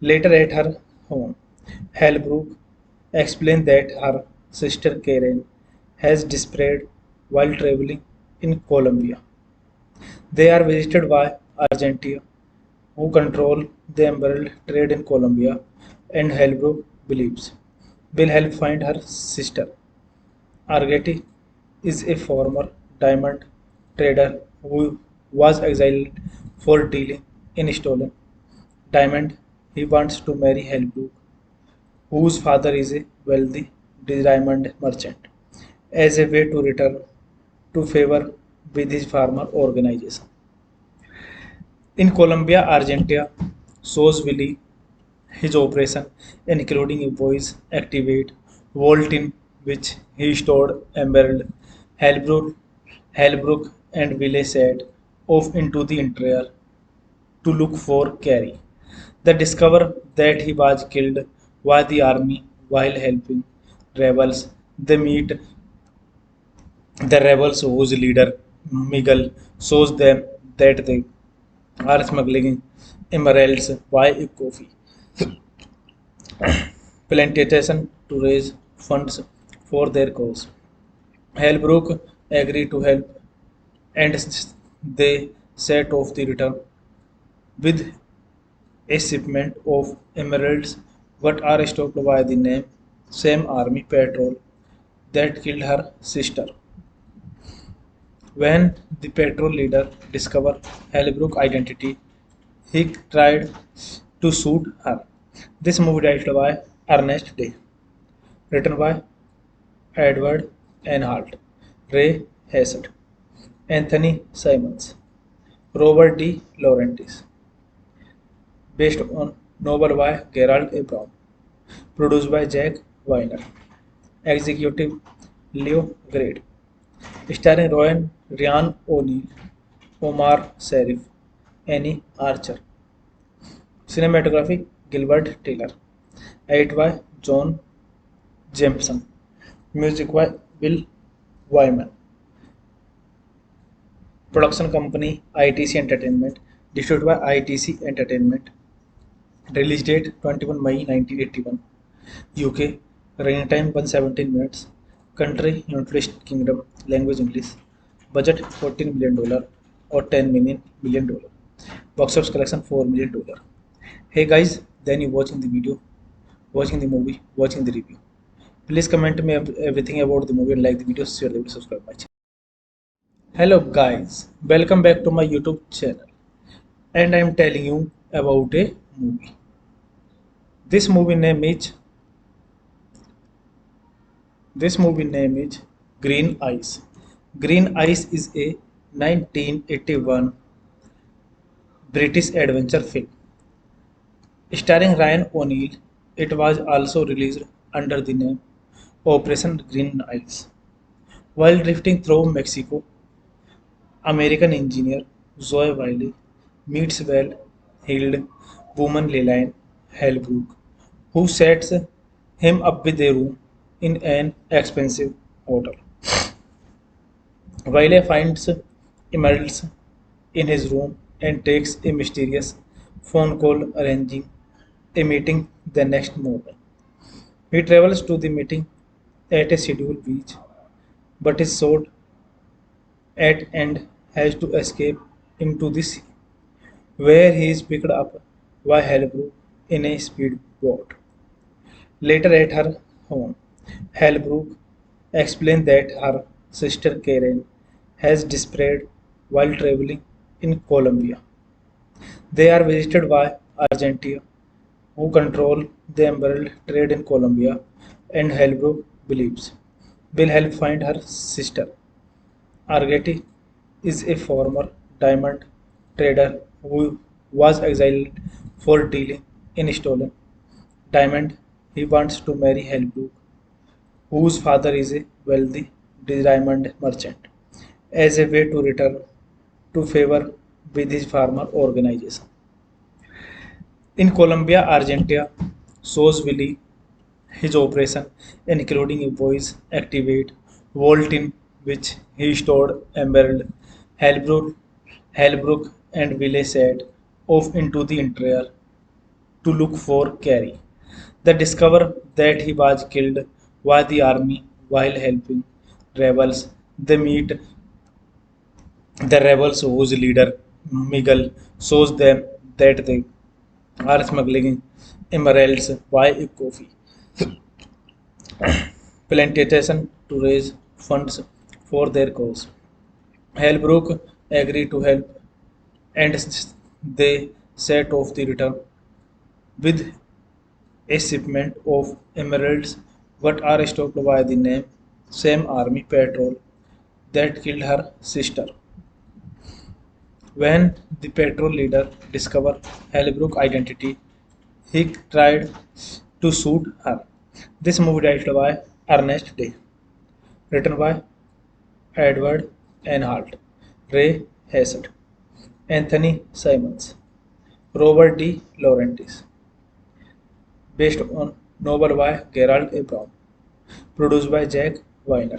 Later at her home, Hellbrook explains that her sister Karen has disappeared while traveling in Colombia. They are visited by Argentina, who control the emerald trade in Colombia, and Hellbrook believes will help find her sister. Argeti is a former diamond trader who was exiled for dealing in stolen diamond. He wants to marry Hellbrook, whose father is a wealthy diamond merchant, as a way to return to favor with his farmer organization. In Colombia, Argentina shows Willie his operation, including a voice activate vault in which he stored emerald. Hellbrook and Willie set off into the interior to look for Carrie. They discover that he was killed by the army while helping rebels. They meet the rebels whose leader, Miguel, shows them that they are smuggling emeralds by a coffee plantation to raise funds for their cause. Hellbrook agreed to help and they set off the return with a shipment of emeralds but are stopped by the same army patrol that killed her sister. When the patrol leader discovered Hellbrook's identity, he tried to shoot her. This movie directed by Ernest Day, written by Edward Enhart, Ray Hassett, Anthony Simons, Robert D. Laurentiis, based on novel by Gerald A. Brown, produced by Jack Weiner, executive Leo Grade, starring Ryan O'Neal, Omar Sharif, Annie Archer, cinematography Gilbert Taylor, edited by John Jameson, music by Bill Wyman, production company ITC Entertainment, distributed by ITC Entertainment, release date 21 May 1981, UK, running time 117 minutes, country United Kingdom, language English, budget $14 million or $10 million, box office collection $4 million. Hey guys, then you watching the video, watching the movie, watching the review. Please comment me everything about the movie and like the video, share the video, subscribe my channel. Hello guys, welcome back to my YouTube channel and I am telling you about a movie. This movie name is this movie name is Green Eyes. Green Eyes is a 1981 British adventure film. Starring Ryan O'Neal, it was also released under the name Operation Green Eyes. While drifting through Mexico, American engineer Zoe Wiley meets well-heeled woman Lillian Hellbrook, who sets him up with a room in an expensive hotel. Wiley finds emeralds in his room and takes a mysterious phone call arranging a meeting the next morning. He travels to the meeting at a scheduled beach, but is shot at and has to escape into the sea, where he is picked up by Hellbrook in a speedboat. Later at her home, Hellbrook explains that her sister Karen has disappeared while traveling in Colombia. They are visited by Argentina, who control the emerald trade in Colombia, and Helbrook believes will help find her sister. Argeti is a former diamond trader who was exiled for dealing in stolen diamond. He wants to marry Helbrook, whose father is a wealthy diamond merchant, as a way to return to favor with his farmer organization. In Colombia, Argentina shows Willie his operation, including a voice activate vault in which he stored emerald. Halbrook and Willie set off into the interior to look for Carrie. They discover that he was killed by the army while helping rebels. They meet the rebels whose leader, Miguel, shows them that they are smuggling emeralds by a coffee plantation to raise funds for their cause. Halbrook agreed to help and they set off the return with a shipment of emeralds but are stopped by the same army patrol that killed her sister. When the patrol leader discovered Halbrook's identity, he tried to shoot her. This movie directed by Ernest Day, written by Edward Enhart, Ray Hassett, Anthony Simons, Robert D. Laurentiis, based on novel by Gerald A. Brown, produced by Jack Weiner,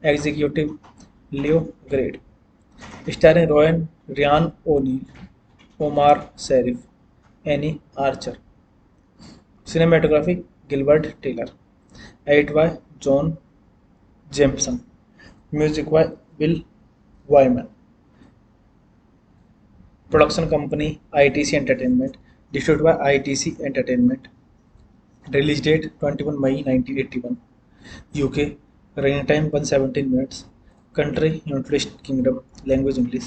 executive Leo Grade, starring Ryan O'Neal, Omar Sharif, Annie Archer, cinematography Gilbert Taylor, edited by John Jameson, music by Bill Wyman, production company ITC Entertainment, distributed by ITC Entertainment, release date 21 May 1981, UK, running time 117 minutes, country United Kingdom, language English,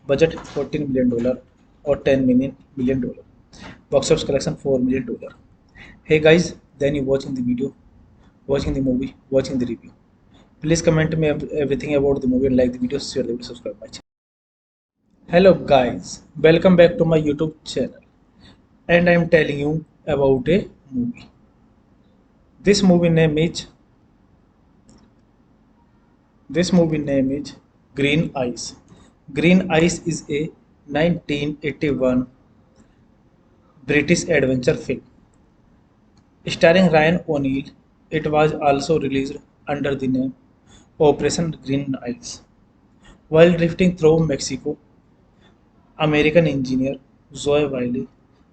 budget $14 million or $10 million, box office collection $4 million. Hey guys, then you watching the video, watching the movie, watching the review. Please comment me everything about the movie and like the video, share the video, subscribe my channel. Hello guys, welcome back to my YouTube channel and I am telling you about a movie. This movie name is this movie name is Green Eyes. Green Eyes is a 1981 British adventure film starring Ryan O'Neal. It was also released under the name Operation Green Eyes. While drifting through Mexico, American engineer Zoe Wiley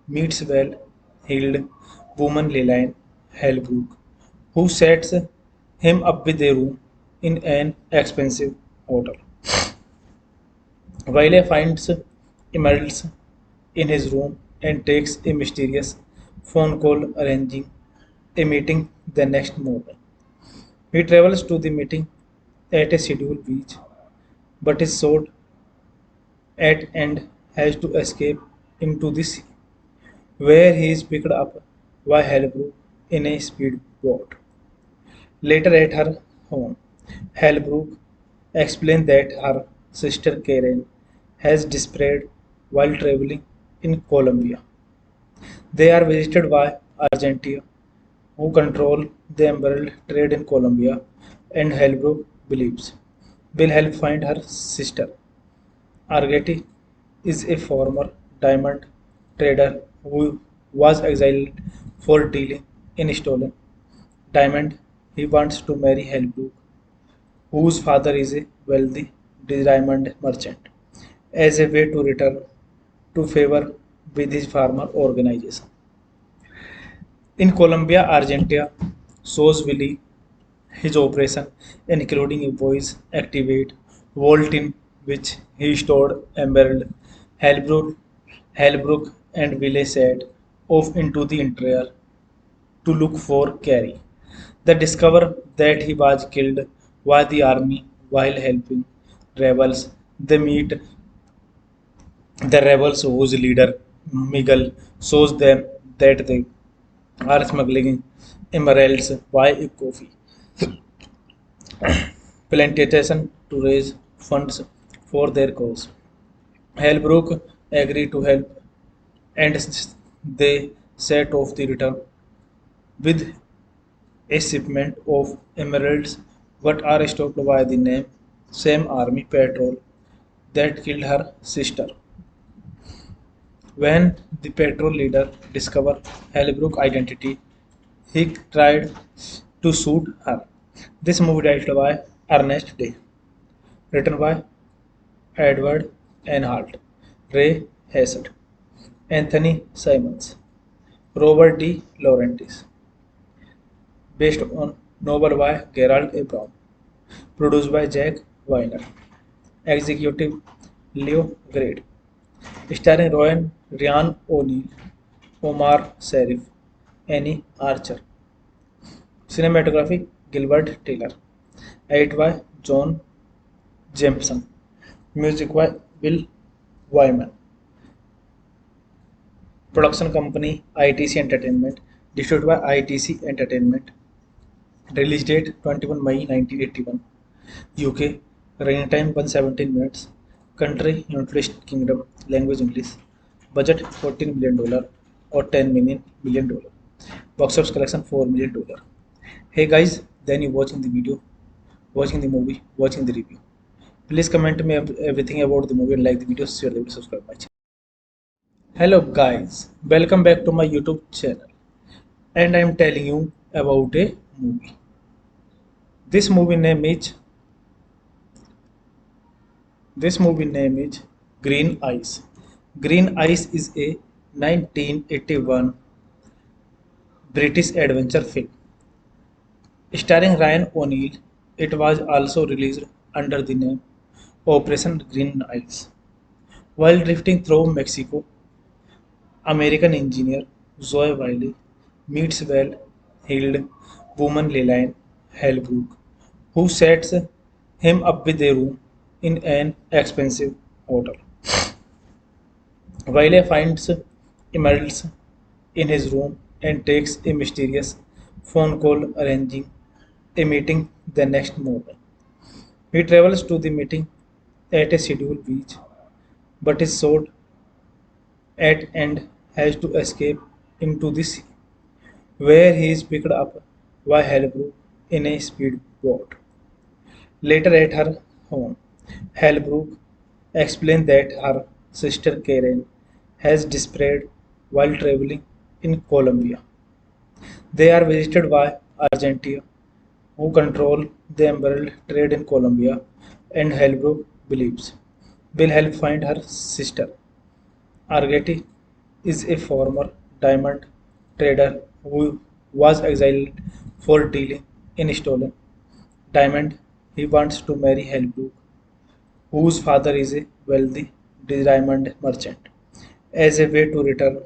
meets well-heeled woman Lillian Hellbrook, who sets him up with a room in an expensive hotel. Wiley finds emeralds in his room and takes a mysterious phone call arranging a meeting the next morning. He travels to the meeting at a scheduled beach, but is shot at and has to escape into the sea, where he is picked up by Hellbrook in a speedboat. Later at her home, Hellbrook explains that her sister Karen has disappeared while traveling in Colombia. They are visited by Argentina, who control the emerald trade in Colombia, and Hellbrook believes will help find her sister. Argeti is a former diamond trader who was exiled for dealing in stolen diamond. He wants to marry Hellbrook, whose father is a wealthy diamond merchant, as a way to return to favor with his farmer organization. In Colombia, Argentina shows Willie his operation, including a voice activate vault in which he stored emerald. Halbrook and Willie set off into the interior to look for Carrie. They discover that he was killed by the army while helping rebels. They meet the rebels whose leader, Miguel, shows them that they are smuggling emeralds by coffee plantation to raise funds for their cause. Halbrook agreed to help and they set off the return with a shipment of emeralds but are stopped by the same army patrol that killed her sister. When the patrol leader discovered Halbrook's identity, he tried to shoot her. This movie directed by Ernest Day, written by Edward Enhart, Ray Hassett, Anthony Simons, Robert D. Laurentiis, based on novel by Gerald A. Brown, produced by Jack Weiner, executive Leo Grade, starring Ryan O'Neal, Omar Sharif, Annie Archer, cinematography Gilbert Taylor, edited by John Jameson, music by Bill Wyman, production company ITC Entertainment, distributed by ITC Entertainment, release date 21 May 1981, UK, running time 117 minutes, country United Kingdom, language English, budget $14 million or $10 million, box office collection $4 million. Hey guys, then you watching the video, watching the movie, watching the review. Please comment me everything about the movie and like the video, share the video, subscribe my channel. Hello guys, welcome back to my YouTube channel and I am telling you about a movie. This movie name is This movie name is Green Eyes. Green Eyes is a 1981 British adventure film starring Ryan O'Neal. It was also released under the name Operation Green Eyes. While drifting through Mexico, American engineer Zoe Wiley meets well-heeled woman Lillian Hellbrook, who sets him up with a room in an expensive hotel. Wiley finds emeralds in his room and takes a mysterious phone call arranging a meeting the next morning. He travels to the meeting at a scheduled beach, but is shot at and has to escape into the sea, where he is picked up by Halbrook in a speedboat. Later at her home, Halbrook explains that her sister Karen has disappeared while traveling in Colombia. They are visited by Argentina, who control the emerald trade in Colombia, and Halbrook believes will help find her sister. Argeti is a former diamond trader who was exiled for dealing in stolen diamond. He wants to marry Halbrook, whose father is a wealthy diamond merchant, as a way to return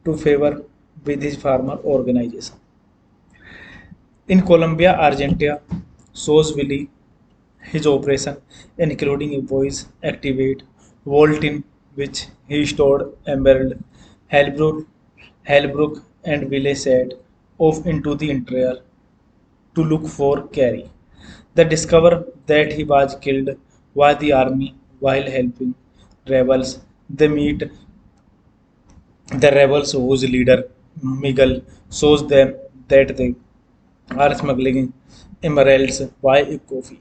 to favor with his farmer organization. In Colombia, Argentina shows Willie his operation, including a voice activate vault in which he stored emerald. Halbrook, Halbrook and Willie set off into the interior to look for Carrie. They discover that he was killed by the army while helping rebels. They meet the rebels whose leader, Miguel, shows them that they are smuggling emeralds by coffee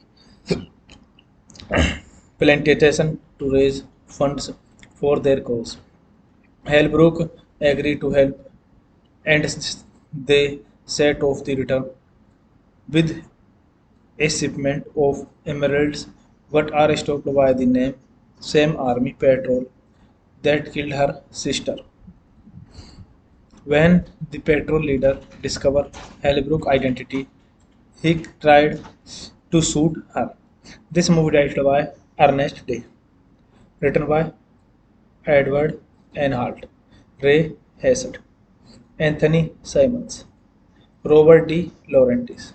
plantation to raise funds for their cause. Halbrook agreed to help and they set off the return with a shipment of emeralds but are stopped by the same army patrol that killed her sister. When the patrol leader discovered Halbrook's identity, he tried to shoot her. This movie directed by Ernest Day, written by Edward Enhart, Ray Hassett, Anthony Simons, Robert D. Laurentiis,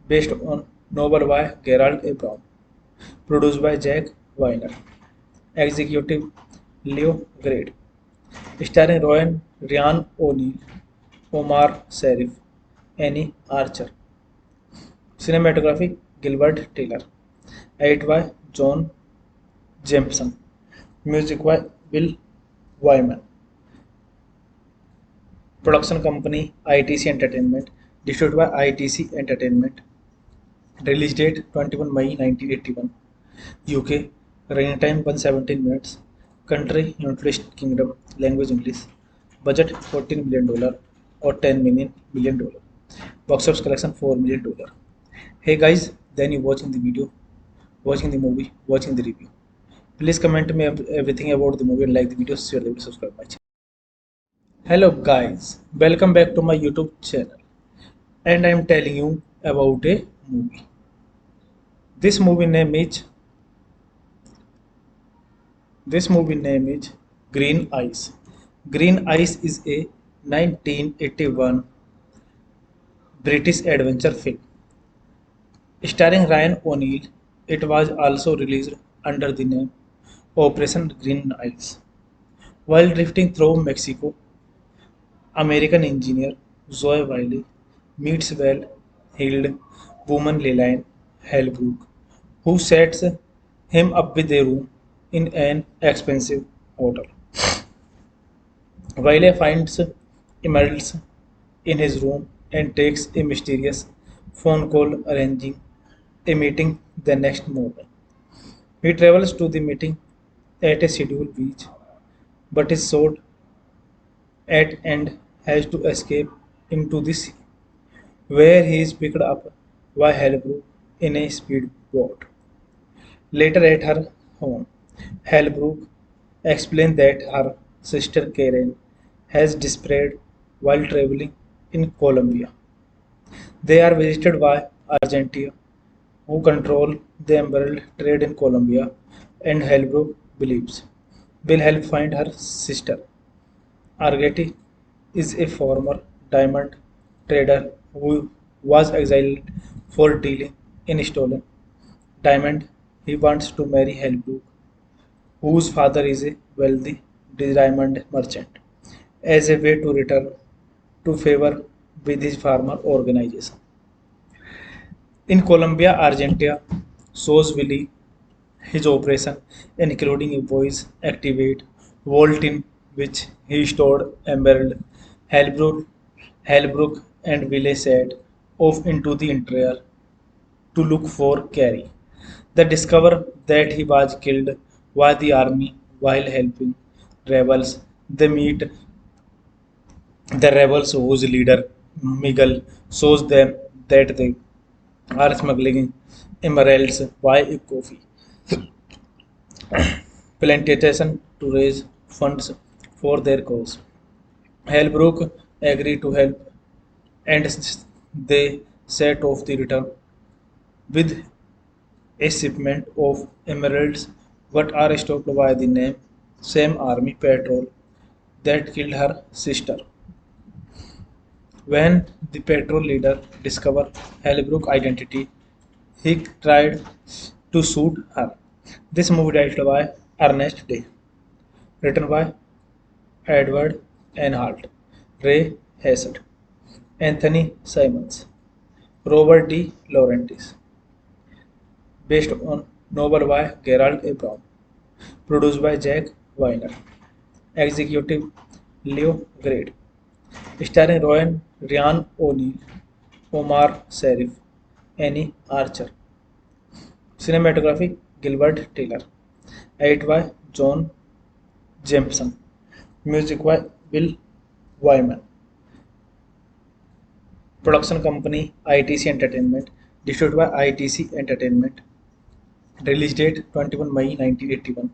based on novel by Gerald A. Brown, Produced by Jack Weiner. Executive Leo Grade. Starring Ryan O'Neal, Omar Sharif, Annie Archer. Cinematography Gilbert Taylor. Edit by John Jameson. Music by Bill Wyman. Production company ITC Entertainment. Distributed by ITC Entertainment. Release date 21 May 1981. UK. Running time 117 minutes. Country United Kingdom. Language English. Budget $14 million or $10 million. Box office collection $4 million. Hey guys, then you watching the video, watching the movie, watching the review. Please comment me everything about the movie and like the video, share the video, subscribe my channel. Hello guys, welcome back to my YouTube channel, and I am telling you about a movie. This movie name is Green Eyes. Green Eyes is a 1981 British adventure film starring Ryan O'Neal. It was also released under the name Operation Green Eyes. While drifting through Mexico, American engineer Zoe Wiley meets well-heeled woman Lillian Hellbrook, who sets him up with a room in an expensive hotel. Wiley finds emeralds in his room and takes a mysterious phone call arranging a meeting the next morning. He travels to the meeting at a scheduled beach, but is shot at and has to escape into the sea, where he is picked up by Hellbrook in a speedboat. Later at her home, Hellbrook explains that her sister Karen has disappeared while traveling in Colombia. They are visited by Argentina, who control the emerald trade in Colombia, and Hellbrook believes will help find her sister. Argeti is a former diamond trader who was exiled for dealing in stolen diamond. He wants to marry Hellbrook, whose father is a wealthy diamond merchant, as a way to return to favor with his farmer organization. In Colombia, Argentina shows Willie his operation, including a voice activate vault in which he stored emerald. Hellbrook and Willie set off into the interior to look for Carrie. They discover that he was killed by the army while helping rebels. They meet the rebels whose leader, Miguel, shows them that they are smuggling emeralds by a coffee plantation to raise funds for their cause. Hellbrook agreed to help, and they set off the return with a shipment of emeralds, but are stopped by the same army patrol that killed her sister. When the patrol leader discovered Hellbrook's identity, he tried to shoot her. This movie directed by Ernest Day, written by Edward Enhart, Ray Hassett, Anthony Simons, Robert D. Laurentiis, based on novel by Gerald A. Brown, produced by Jack Weiner, executive Leo Grade, starring Ryan O'Neal, Omar Sharif, Annie Archer. Cinematography Gilbert Taylor. Edit by John Jameson. Music by Bill Wyman. Production company ITC Entertainment. Distributed by ITC Entertainment. Release date 21 May 1981.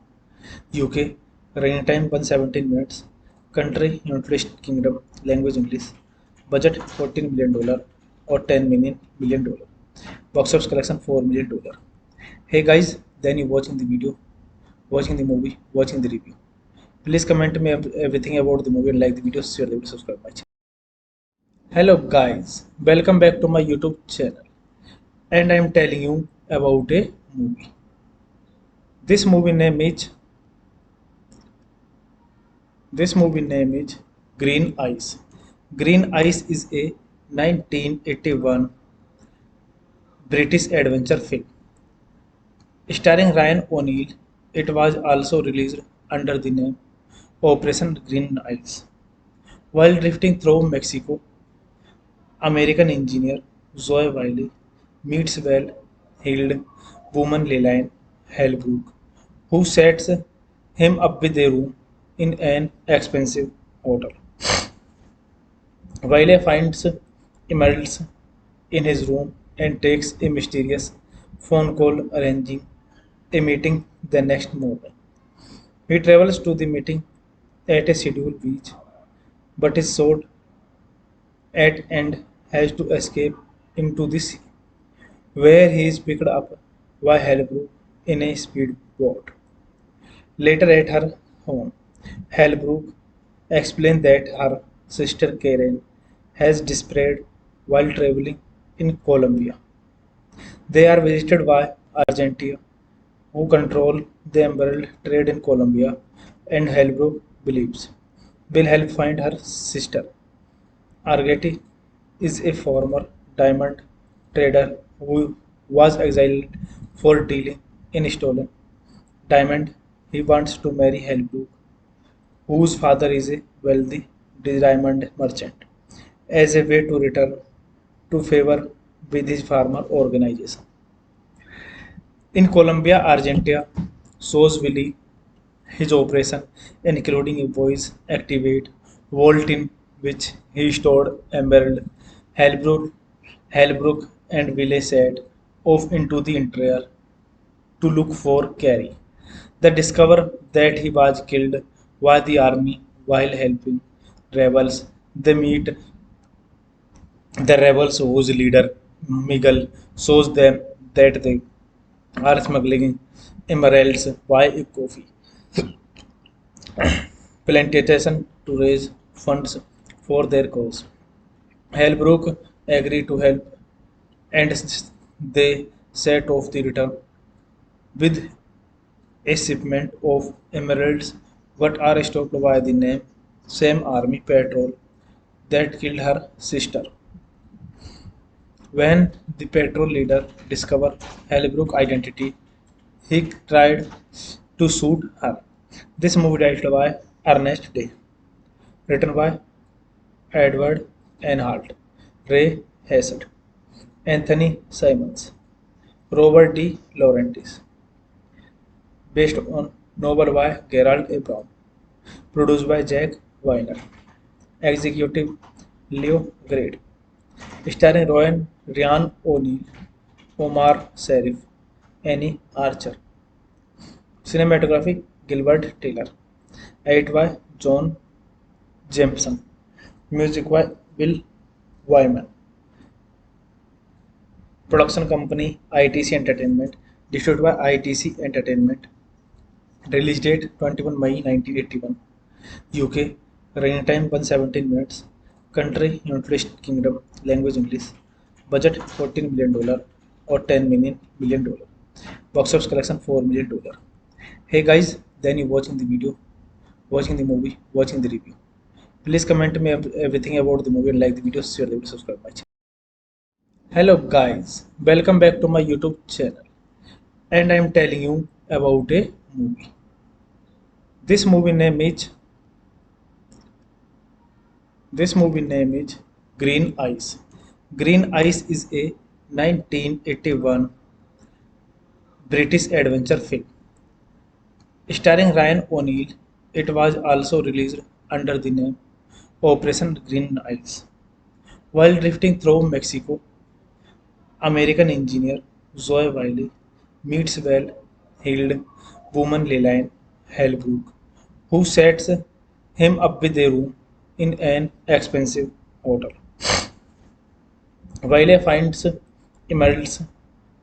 UK. Running time 117 minutes. Country United Kingdom. Language English. Budget $14 million or $10 million. Box office collection $4 million. Hey guys, then you watching the video, watching the movie, watching the review. Please comment me everything about the movie and like the video, share the video, subscribe my channel. Hello guys, welcome back to my YouTube channel, and I am telling you about a movie. This movie name is this movie name is Green Eyes. Green Eyes is a 1981 British adventure film starring Ryan O'Neal. It was also released under the name Operation Green Eyes. While drifting through Mexico, American engineer Zoe Wiley meets well-heeled woman Lillian Hellbrook, who sets him up with a room in an expensive hotel. Wiley finds emeralds in his room and takes a mysterious phone call arranging a meeting the next morning. He travels to the meeting at a scheduled beach, but is shot at and has to escape into the sea, where he is picked up by Hellbrook in a speedboat. Later at her home, Hellbrook explains that her sister Karen has disappeared while traveling in Colombia. They are visited by Argentina, who control the emerald trade in Colombia, and Hellbrook believes will help find her sister. Argeti is a former diamond trader who was exiled for dealing in stolen diamond. He wants to marry Hellbrook, whose father is a wealthy diamond merchant, as a way to return to favor with his farmer organization. In Colombia, Argentina shows Willie his operation, including a voice activate vault in which he stored emerald. Hellbrook and Willie set off into the interior to look for Carrie. They discover that he was killed by the army while helping rebels. They meet the rebels whose leader, Miguel, shows them that they are smuggling emeralds by a coffee plantation to raise funds for their cause. Hellbrook agreed to help and they set off the return with a shipment of emeralds but are stopped by the same army patrol that killed her sister. When the patrol leader discovered Hellbrook's identity, he tried to shoot her. This movie directed by Ernest Day, written by Edward Enhart, Ray Hassett, Anthony Simons, Robert D. Laurentiis, based on novel by Gerald A. Brown, produced by Jack Weiner, executive Leo Grade, starring Ryan O'Neal, Omar Sharif, Annie Archer, cinematography Gilbert Taylor, edited by John Jameson, music by Bill Wyman, production company ITC Entertainment, distributed by ITC Entertainment, release date 21 May 1981, UK, running time 117 minutes, country United Kingdom, language English, budget $14 million or $10 million, box office collection $4 million. Hey guys, then you watching the video, watching the movie, watching the review. Please comment me everything about the movie and like the video, share the video, subscribe my channel. Hello guys, welcome back to my YouTube channel and I am telling you about a movie. This movie name is this movie name is Green Eyes. Green Eyes is a 1981 British adventure film starring Ryan O'Neal. It was also released under the name Operation Green Eyes. While drifting through Mexico, American engineer Zoe Wiley meets well-heeled woman Lillian Hellbrook, who sets him up with a room in an expensive hotel. Wiley finds emeralds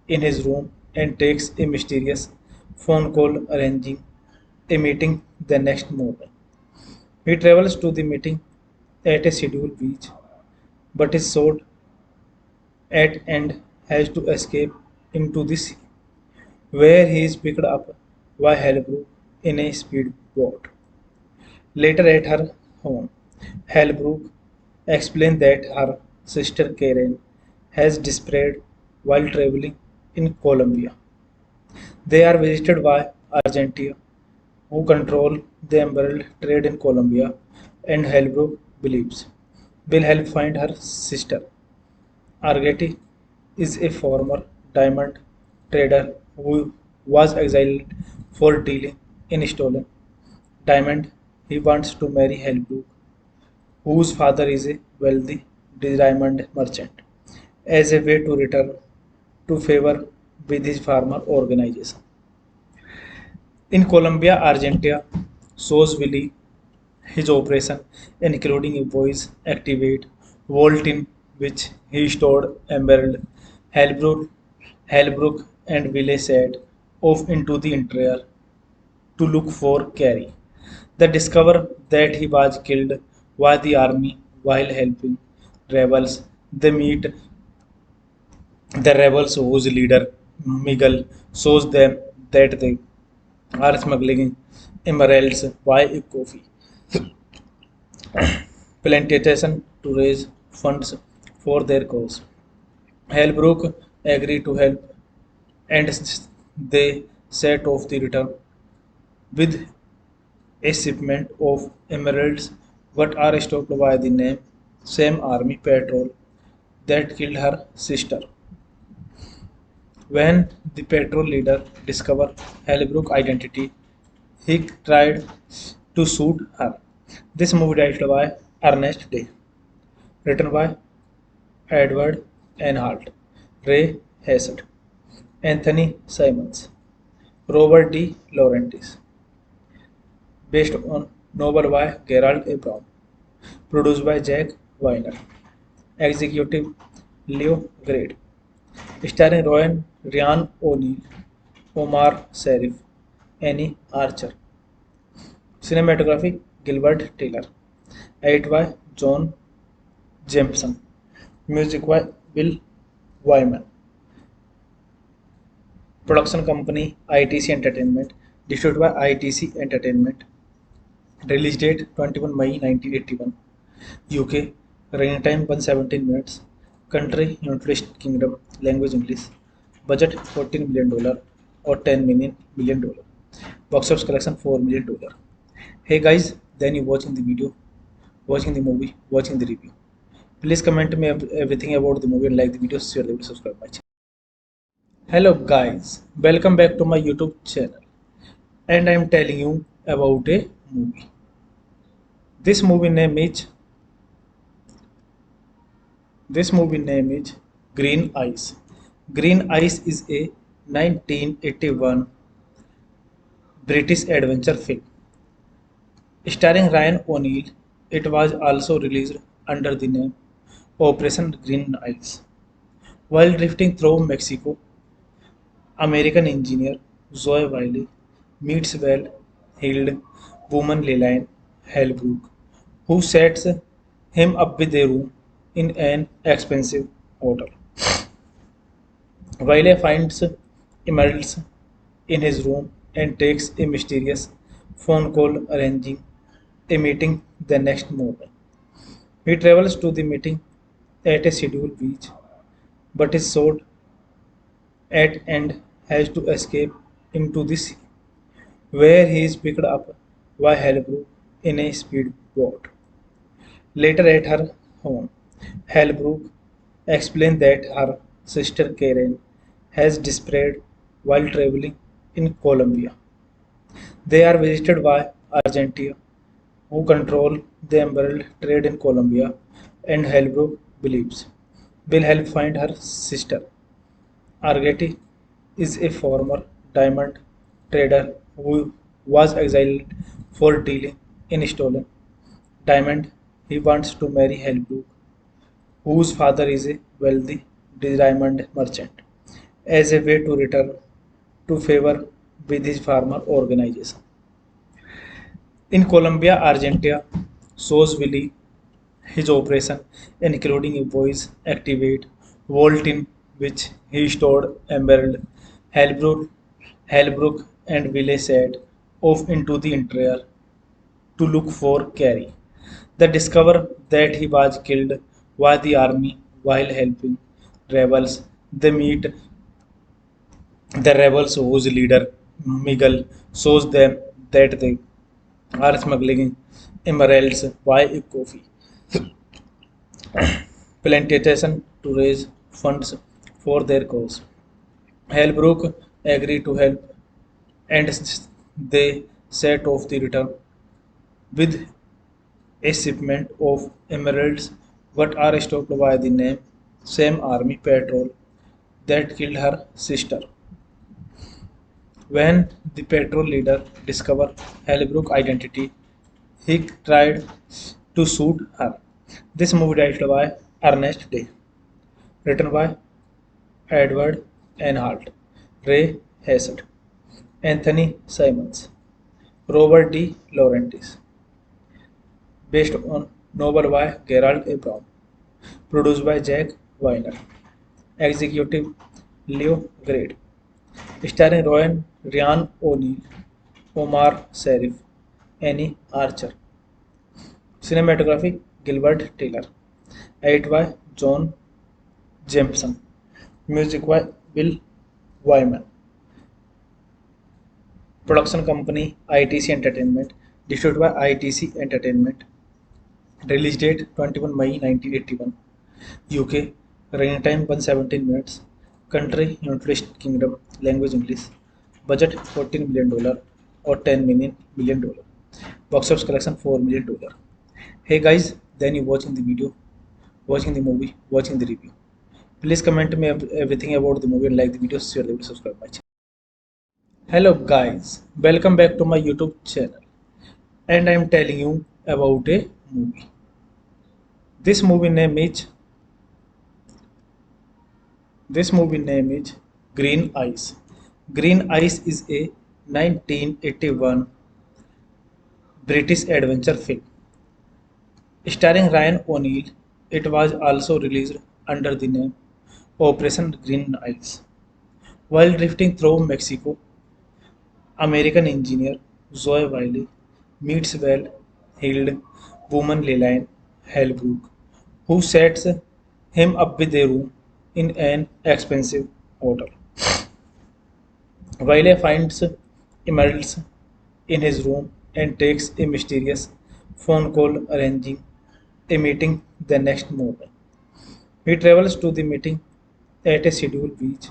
in his room and takes a mysterious phone call arranging a meeting the next morning. He travels to the meeting at a scheduled beach, but is shot at and has to escape into the sea, where he is picked up by Helbrook in a speedboat. Later at her home, Helbrook explained that her sister Karen has disappeared while traveling in Colombia. They are visited by Argentina, who control the emerald trade in Colombia, and Helbrook believes will help find her sister. Argeti is a former diamond trader who was exiled for dealing in stolen diamond. He wants to marry Helbrook, whose father is a wealthy diamond merchant, as a way to return to favor with his farmer organization. In Colombia, Argentina shows Willie his operation, including a voice activate vault in which he stored emerald. Halbrook and Willie set off into the interior to look for Carrie. They discover that he was killed by the army while helping rebels. They meet the rebels whose leader, Miguel, shows them that they are smuggling emeralds by a coffee plantation to raise funds for their cause. Halbrook agreed to help and they set off the return with a shipment of emeralds but are stopped by the same army patrol that killed her sister. When the patrol leader discovered Halbrook's identity, he tried to shoot her. This movie directed by Ernest Day, written by Edward Enhalt, Ray Hassett, Anthony Simons, Robert D. Laurentiis, based on novel by Gerald A. Brown, produced by Jack Weiner, executive Leo Grade, starring Ryan O'Neal, Omar Sharif, Annie Archer, cinematography Gilbert Taylor, edit by John Jameson, music by Bill Wyman, production company ITC Entertainment, distributed by ITC Entertainment, release date 21 May 1981, UK, running time 117 minutes, country United Kingdom, language English, budget $14 million or $10 million, box office collection $4 million. Hey guys, then you watching the video, watching the movie, watching the review. Please comment me everything about the movie and like the video, share the video, subscribe my channel. Hello guys, welcome back to my YouTube channel and I am telling you about a movie. This movie name is this movie name is Green Eyes. Green Eyes is a 1981 British adventure film starring Ryan O'Neal. It was also released under the name Operation Green Eyes. While drifting through Mexico, American engineer Zoe Wiley meets well-heeled woman Lillian Hellbrook, who sets him up with a room in an expensive hotel. Wiley finds emeralds in his room and takes a mysterious phone call arranging a meeting the next morning. He travels to the meeting at a scheduled beach, but is shot at and has to escape into the sea, where he is picked up by Halbrook in a speedboat. Later at her home, Halbrook explains that her sister Karen has disappeared while traveling in Colombia. They are visited by Argentina, who control the emerald trade in Colombia, and Halbrook believes will help find her sister. Argeti is a former diamond trader who was exiled for dealing in stolen diamond. He wants to marry Halbrook, whose father is a wealthy diamond merchant, as a way to return to favor with his farmer organization. In Colombia, Argentina shows Willie his operation, including a voice activate vault in which he stored emerald. Halbrook, Halbrook and Willie set off into the interior to look for Carey. They discover that he was killed by the army while helping rebels. They meet the rebels whose leader, Miguel, shows them that they are smuggling emeralds by a coffee plantation to raise funds for their cause. Halbrook agreed to help and they set off the return with a shipment of emeralds but are stopped by the same army patrol that killed her sister. When the patrol leader discovered Halbrook's identity, he tried to shoot her. This movie directed by Ernest Day, written by Edward Enhalt, Ray Hassett, Anthony Simons, Robert D. Laurentiis, based on novel by Gerald A. Brown, produced by Jack Weiner, executive Leo Grade, starring Ryan O'Neal, Omar Sharif, Annie Archer, cinematography Gilbert Taylor, edited by John Jameson, music by Bill Wyman, production company ITC Entertainment, distributed by ITC Entertainment, release date 21 May 1981, UK, running time 117 minutes, country United Kingdom, language English, budget $14 million or $10 million, box office collection $4 million. Hey guys, then you watching the video, watching the movie, watching the review. Please comment me everything about the movie and like the video, share the video, subscribe my channel. Hello guys, welcome back to my YouTube channel and I am telling you about a movie. This movie name is This movie name is Green Eyes. Green Eyes is a 1981 British adventure film starring Ryan O'Neal. It was also released under the name Operation Green Eyes. While drifting through Mexico, American engineer Zoe Wiley meets well-heeled woman Lillian Hellbrook, who sets him up with a room in an expensive hotel. Wiley finds emeralds in his room and takes a mysterious phone call arranging a meeting the next morning. He travels to the meeting at a scheduled beach,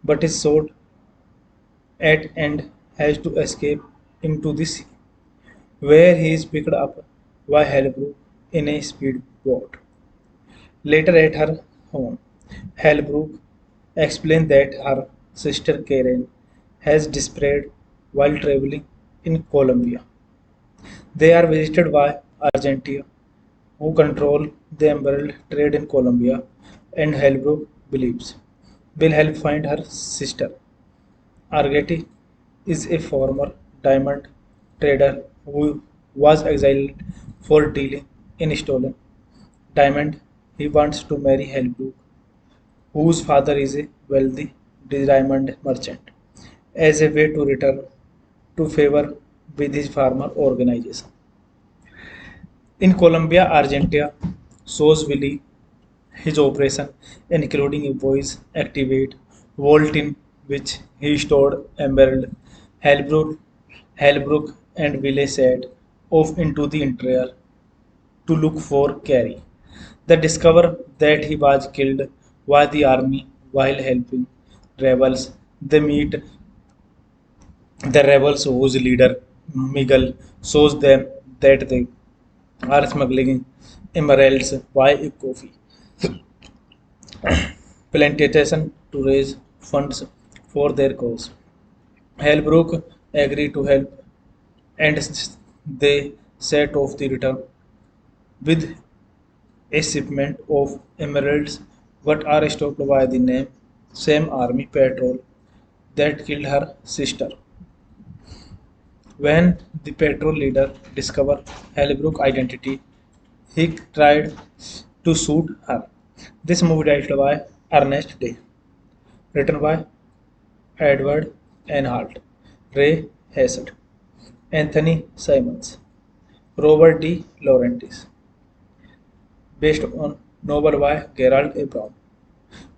but is shot at and has to escape into the sea, where he is picked up by Hellbrook in a speedboat. Later at her home, Hellbrook explains that her sister Karen has disappeared while traveling in Colombia. They are visited by Argentina, who control the emerald trade in Colombia, and Hellbrook believes will help find her sister. Argeti is a former diamond trader who was exiled for dealing in stolen diamond. He wants to marry Hellbrook, whose father is a wealthy diamond merchant, as a way to return to favor with his farmer organization. In Colombia, Argentina shows Willie his operation, including a voice activate vault in which he stored emerald. Halbrook, Halbrook and Willie set off into the interior to look for Carey. They discover that he was killed by the army while helping rebels. They meet the rebels whose leader, Miguel, shows them that they are smuggling emeralds by a coffee plantation to raise funds for their cause. Halbrook agreed to help and they set off the return with a shipment of emeralds but are stopped by the same army patrol that killed her sister. When the patrol leader discovered Halbrook's identity, he tried to shoot her. This movie directed by Ernest Day, written by Edward Enhalt, Ray Hassett, Anthony Simons, Robert D. Laurentiis. Based on novel by Gerald A. Brown.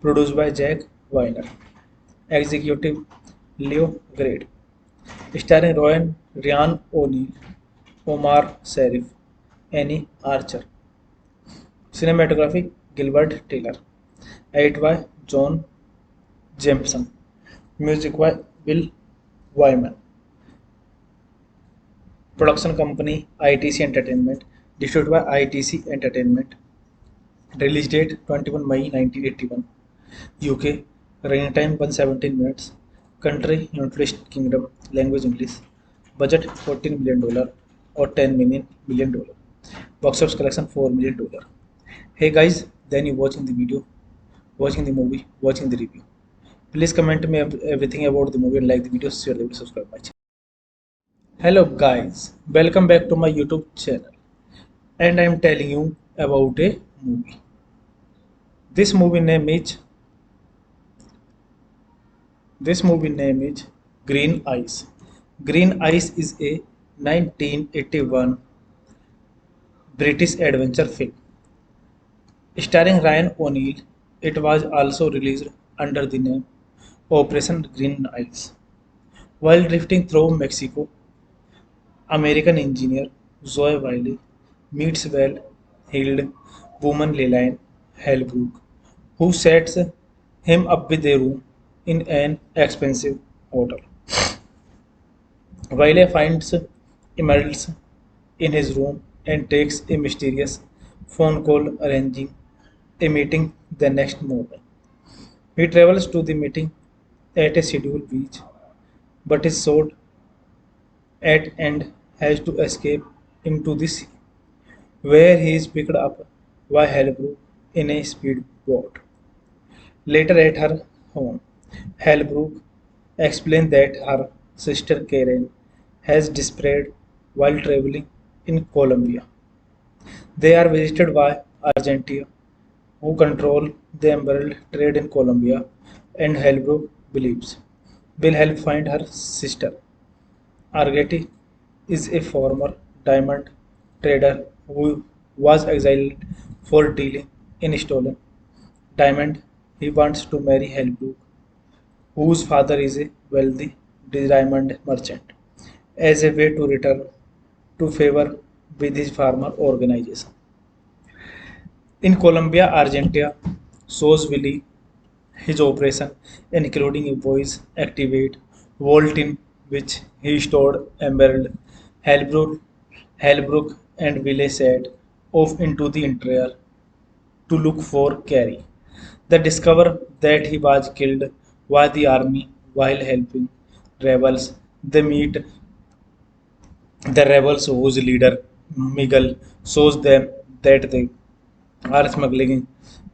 Produced by Jack Weiner. Executive Leo Grade. Starring Ryan O'Neal, Omar Sharif, Annie Archer. Cinematography Gilbert Taylor. Edit by John Jameson. Music by Bill Wyman. Production company ITC Entertainment. Distributed by ITC Entertainment. Release date 21 May 1981. UK. Running time 117 minutes. Country United Kingdom. Language English. Budget $14 million or $10 million. Box office collection $4 million. Hey guys, then you watching the video, watching the movie, watching the review. Please comment me everything about the movie and like the video, share the video, subscribe my channel. Hello guys, welcome back to my YouTube channel, and I am telling you about a movie. This movie name is Green Eyes. Green Eyes is a 1981 British adventure film starring Ryan O'Neal. It was also released under the name Operation Green Eyes. While drifting through Mexico, American engineer Zoe Wiley meets well-heeled woman Lillian Hellbrook, who sets him up with a room in an expensive hotel. Wiley finds emeralds in his room and takes a mysterious phone call arranging a meeting the next morning. He travels to the meeting at a scheduled beach, but is shot at and has to escape into the sea, where he is picked up by Hellbrook in a speedboat. Later at her home, Hellbrook explains that her sister Karen has disappeared while traveling in Colombia. They are visited by Argentina, who control the emerald trade in Colombia, and Hellbrook believes will help find her sister. Argeti is a former diamond trader who was exiled for dealing in stolen diamond. He wants to marry Hellbrook, whose father is a wealthy diamond merchant, as a way to return to favor with his farmer organization. In Colombia, Argentina shows Willie his operation, including a voice activate vault in which he stored emerald. Hellbrook and Willie set off into the interior to look for Carrie. They discover that he was killed by the army while helping rebels. They meet the rebels whose leader, Miguel, shows them that they are smuggling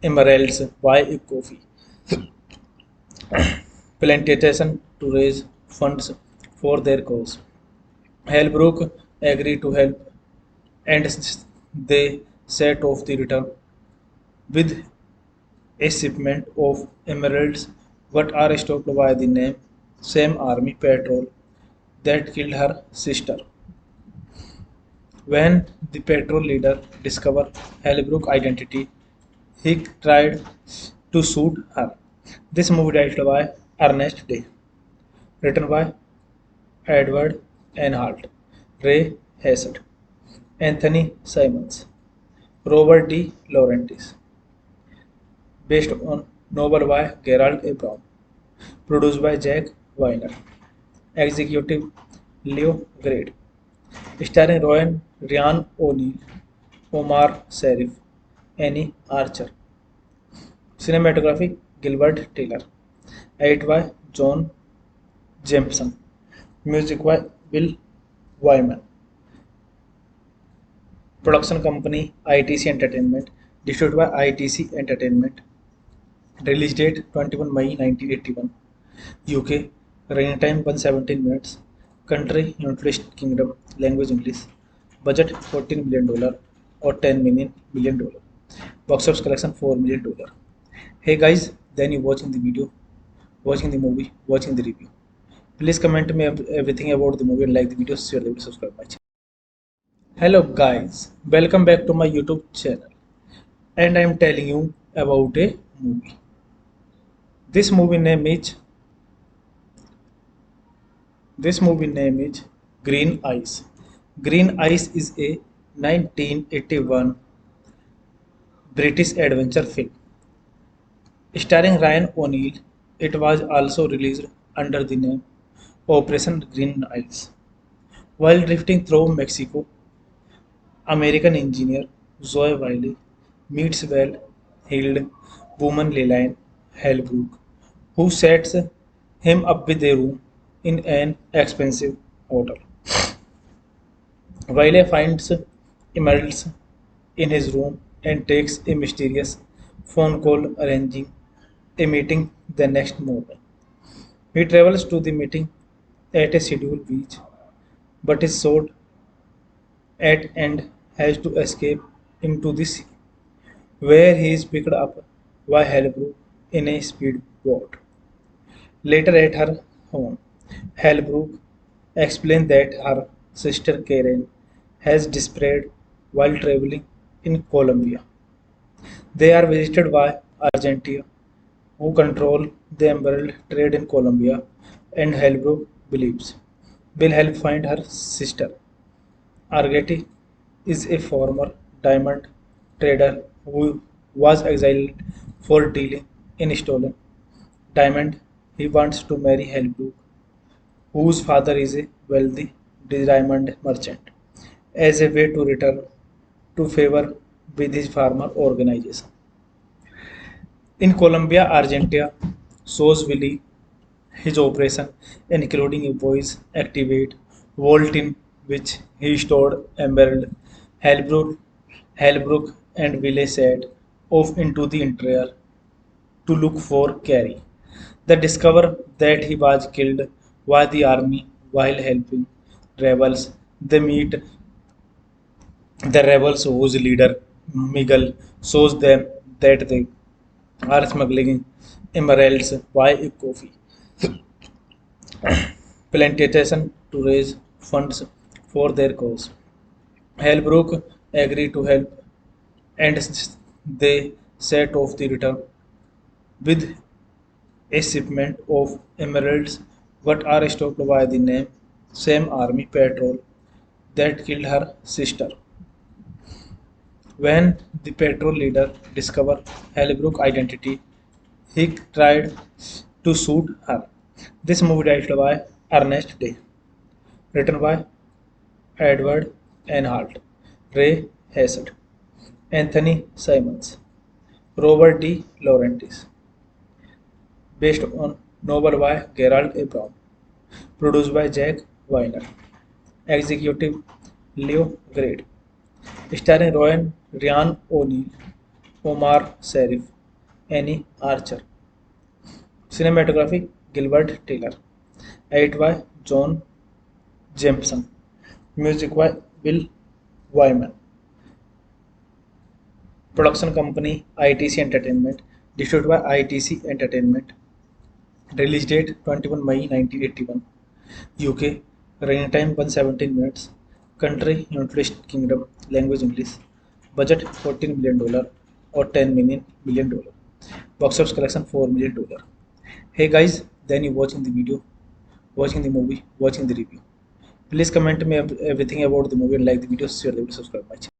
emeralds by a coffee plantation to raise funds for their cause. Hellbrook agreed to help, and they set off the return with a shipment of emeralds, but are stopped by the same army patrol that killed her sister. When the patrol leader discovered Hellbrook's identity, he tried to shoot her. This movie directed by Ernest Day, written by Edward Enhalt, Ray Hassett, Anthony Simons, Robert D. Laurentiis. Based on novel by Gerald A. Brown. Produced by Jack Weiner. Executive Leo Grade. Starring Ryan O'Neal, Omar Sharif, Annie Archer. Cinematography Gilbert Taylor. Edit by John Jameson. Music by Bill Wyman. Production company ITC Entertainment. Distributed by ITC Entertainment. Release date 21 May 1981. UK. Running time 117 minutes. Country United Kingdom. Language English. Budget $14 million or $10 million. Box office collection $4 million. Hey guys, then you watching the video, watching the movie, watching the review. Please comment me everything about the movie and like the video, share the video, subscribe my channel. Hello guys, welcome back to my YouTube channel, and I am telling you about a movie. This movie name is this movie name is Green Eyes. Green Eyes is a 1981 British adventure film starring Ryan O'Neal. It was also released under the name Operation Green Eyes. While drifting through Mexico, American engineer Zoe Wiley meets well-heeled woman Lillian Hellbrook, who sets him up with a room in an expensive hotel. Wiley finds emeralds in his room and takes a mysterious phone call arranging a meeting the next morning. He travels to the meeting at a scheduled beach, but is shot at and has to escape into the sea, where he is picked up by Hellbrook in a speedboat. Later at her home, Hellbrook explains that her sister Karen has disappeared while traveling in Colombia. They are visited by Argentina, who control the emerald trade in Colombia, and Hellbrook believes will help find her sister. Argeti is a former diamond trader who was exiled for dealing in stolen diamond. He wants to marry Hellbrook, whose father is a wealthy diamond merchant, as a way to return to favor with his farmer organization. In Colombia, Argentina shows Willie his operation, including a voice activate vault in which he stored emerald. Hellbrook and Willie set off into the interior to look for Carrie. They discover that he was killed by the army while helping rebels. They meet the rebels whose leader, Miguel, shows them that they are smuggling emeralds by a coffee plantation to raise funds for their cause. Hellbrook agreed to help and they set off the return with a shipment of emeralds but are stopped by the same army patrol that killed her sister. When the patrol leader discovered Hellbrook's identity, he tried to shoot her. This movie directed by Ernest Day, written by Edward Enhart, Ray Hassett, Anthony Simons, Robert D. Laurentiis, based on novel by Gerald A. Brown, produced by Jack Weiner, executive Leo Grade, starring Ryan O'Neal, Omar Sharif, Annie Archer, cinematography Gilbert Taylor, edit by John Jameson, music by Bill Wyman, production company ITC Entertainment, distributed by ITC Entertainment, release date 21 May 1981, UK, running time 117 minutes, country United Kingdom, language English, budget $14 million or $10 million, box office collection $4 million. Hey guys, then you watching the video, watching the movie, watching the review. Please comment me everything about the movie and like the video, share the video, subscribe my channel.